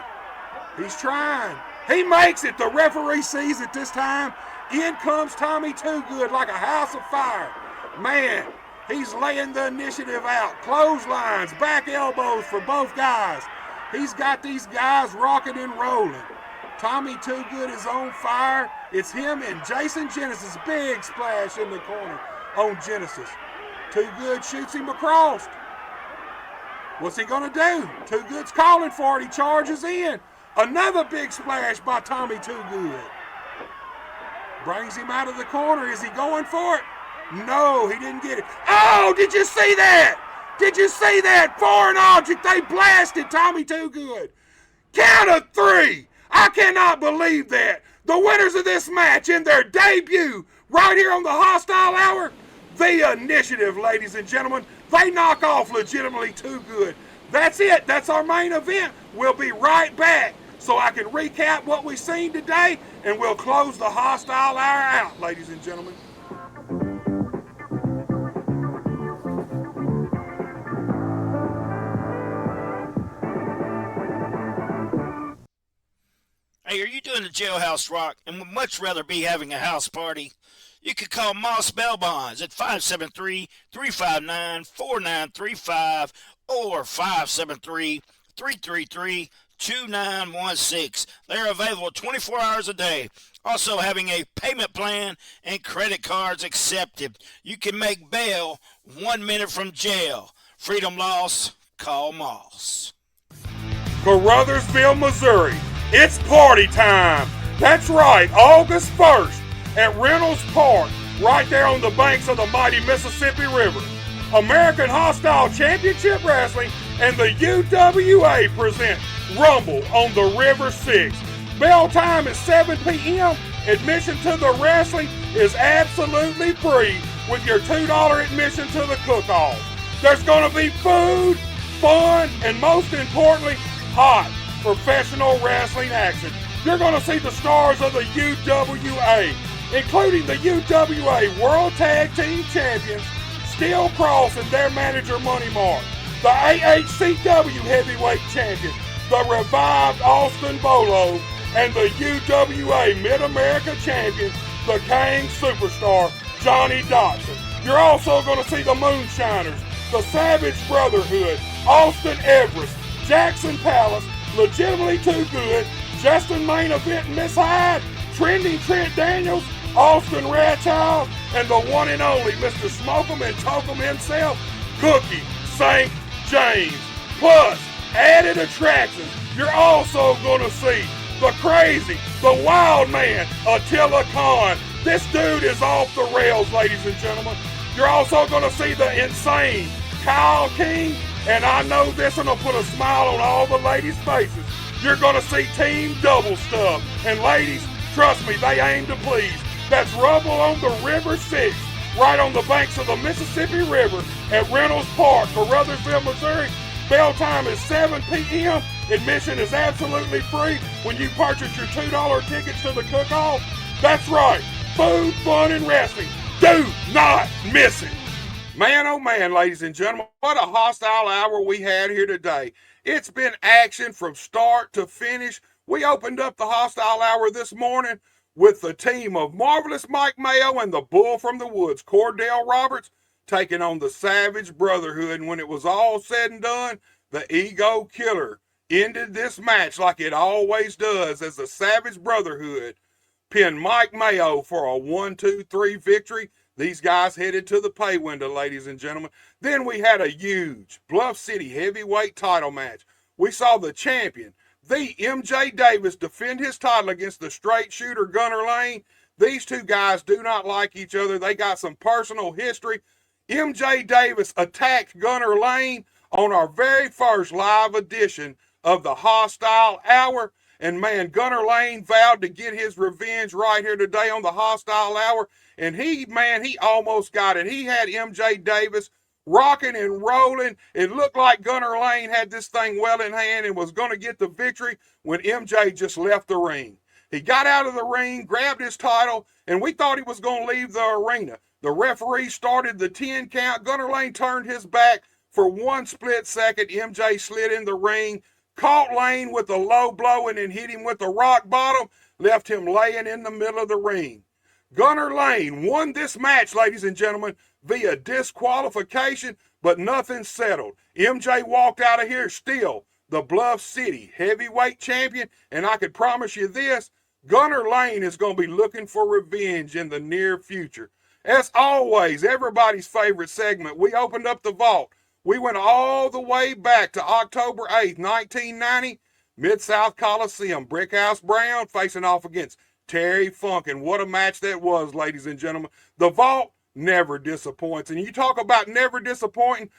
He's trying. He makes it. The referee sees it this time. In comes Tommy Too Good like a house of fire. Man, he's laying the initiative out. Clotheslines, back elbows for both guys. He's got these guys rocking and rolling. Tommy Too Good is on fire. It's him and Jason Genesis. Big splash in the corner on Genesis. Too Good shoots him across. What's he going to do? Too Good's calling for it. He charges in. Another big splash by Tommy Too Good. Brings him out of the corner. Is he going for it? No, he didn't get it. Oh, did you see that? Did you see that? Foreign object. They blasted Tommy Too Good. Count of 3. I cannot believe that. The winners of this match in their debut right here on the Hostile Hour, the Initiative, ladies and gentlemen. They knock off Legitimately Too Good. That's it. That's our main event. We'll be right back so I can recap what we've seen today, and we'll close the Hostile Hour out, ladies and gentlemen. Hey, are you doing the jailhouse rock and would much rather be having a house party? You could call Moss Bell Bonds at 573-359-4935 or 573-333-2916. They're available 24 hours a day. Also having a payment plan and credit cards accepted. You can make bail 1 minute from jail. Freedom loss, call Moss. Caruthersville, Missouri. It's party time. That's right, August 1st at Reynolds Park, right there on the banks of the mighty Mississippi River. American Hostile Championship Wrestling and the UWA present Rumble on the River 6. Bell time is 7 p.m. Admission to the wrestling is absolutely free with your $2 admission to the cook-off. There's going to be food, fun, and most importantly, hot professional wrestling action. You're going to see the stars of the UWA, including the UWA World Tag Team Champions, Steel Cross and their manager Money Mark, the AHCW Heavyweight Champion, the revived Austin Bolo, and the UWA Mid-America Champion, the Kang Superstar, Johnny Dotson. You're also going to see the Moonshiners, the Savage Brotherhood, Austin Everest, Jackson Palace, Legitimately Too Good, Justin Main Event Miss Hyde, Trending Trent Daniels, Austin Ratchild, and the one and only Mr. Smoke'em and Toke'em himself, Cookie St. James. Plus, added attractions, you're also going to see the crazy, the wild man, Attila Khan. This dude is off the rails, ladies and gentlemen. You're also going to see the insane Kyle King, and I know this one will put a smile on all the ladies' faces. You're going to see Team Double Stuff. And ladies, trust me, they aim to please. That's Rumble on the River 6, right on the banks of the Mississippi River at Reynolds Park, Caruthersville, Missouri. Bell time is 7 p.m. Admission is absolutely free when you purchase your $2 tickets to the cook-off. That's right, food, fun, and wrestling. Do not miss it. Man, oh man, ladies and gentlemen, what a hostile hour we had here today. It's been action from start to finish. We opened up the hostile hour this morning with the team of Marvelous Mike Mayo and the Bull from the Woods, Cordell Roberts, taking on the Savage Brotherhood. And when it was all said and done, the Ego Killer ended this match like it always does, as the Savage Brotherhood pinned Mike Mayo for a 1-2-3 victory. These guys headed to the pay window, ladies and gentlemen. Then we had a huge Bluff City heavyweight title match. We saw the champion, the MJ Davis, defend his title against the straight shooter Gunnar Lane. These two guys do not like each other. They got some personal history. MJ Davis attacked Gunnar Lane on our very first live edition of the Hostile Hour. And man, Gunnar Lane vowed to get his revenge right here today on the Hostile Hour. And he almost got it. He had MJ Davis rocking and rolling. It looked like Gunnar Lane had this thing well in hand and was going to get the victory when MJ just left the ring. He got out of the ring, grabbed his title, and we thought he was going to leave the arena. The referee started the 10 count. Gunnar Lane turned his back for one split second. MJ slid in the ring, caught Lane with a low blow and then hit him with the rock bottom, left him laying in the middle of the ring. Gunner Lane won this match, ladies and gentlemen, via disqualification, but nothing settled. MJ walked out of here still the Bluff City heavyweight champion, and I could promise you this, Gunner Lane is going to be looking for revenge in the near future. As always, everybody's favorite segment, we opened up the vault. We went all the way back to October 8th, 1990, Mid-South Coliseum. Brickhouse Brown facing off against Terry Funk, and what a match that was, ladies and gentlemen. The vault never disappoints, and you talk about never disappointing,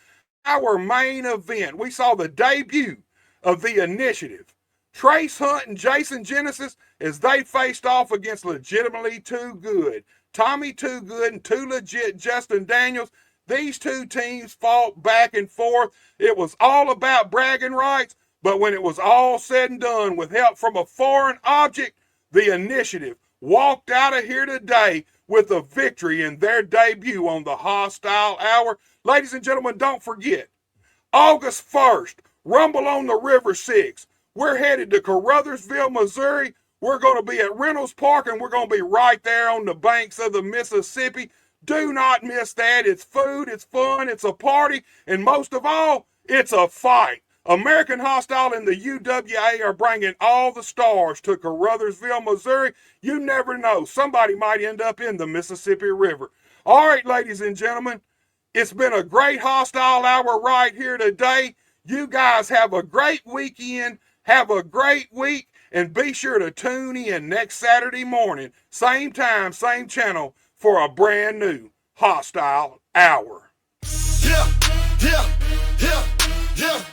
our main event, we saw the debut of the Initiative. Trace Hunt and Jason Genesis as they faced off against Legitimately Too Good. Tommy Too Good and Too Legit Justin Daniels. These two teams fought back and forth. It was all about bragging rights, but when it was all said and done with help from a foreign object, the Initiative walked out of here today with a victory in their debut on the Hostile Hour. Ladies and gentlemen, don't forget, August 1st, Rumble on the River 6. We're headed to Caruthersville, Missouri. We're going to be at Reynolds Park, and we're going to be right there on the banks of the Mississippi. Do not miss that. It's food, it's fun, it's a party, and most of all, it's a fight. American Hostile and the UWA are bringing all the stars to Caruthersville, Missouri. You never know. Somebody might end up in the Mississippi River. All right, ladies and gentlemen, it's been a great Hostile Hour right here today. You guys have a great weekend. Have a great week. And be sure to tune in next Saturday morning, same time, same channel, for a brand new Hostile Hour. Yeah, yeah, yeah, yeah.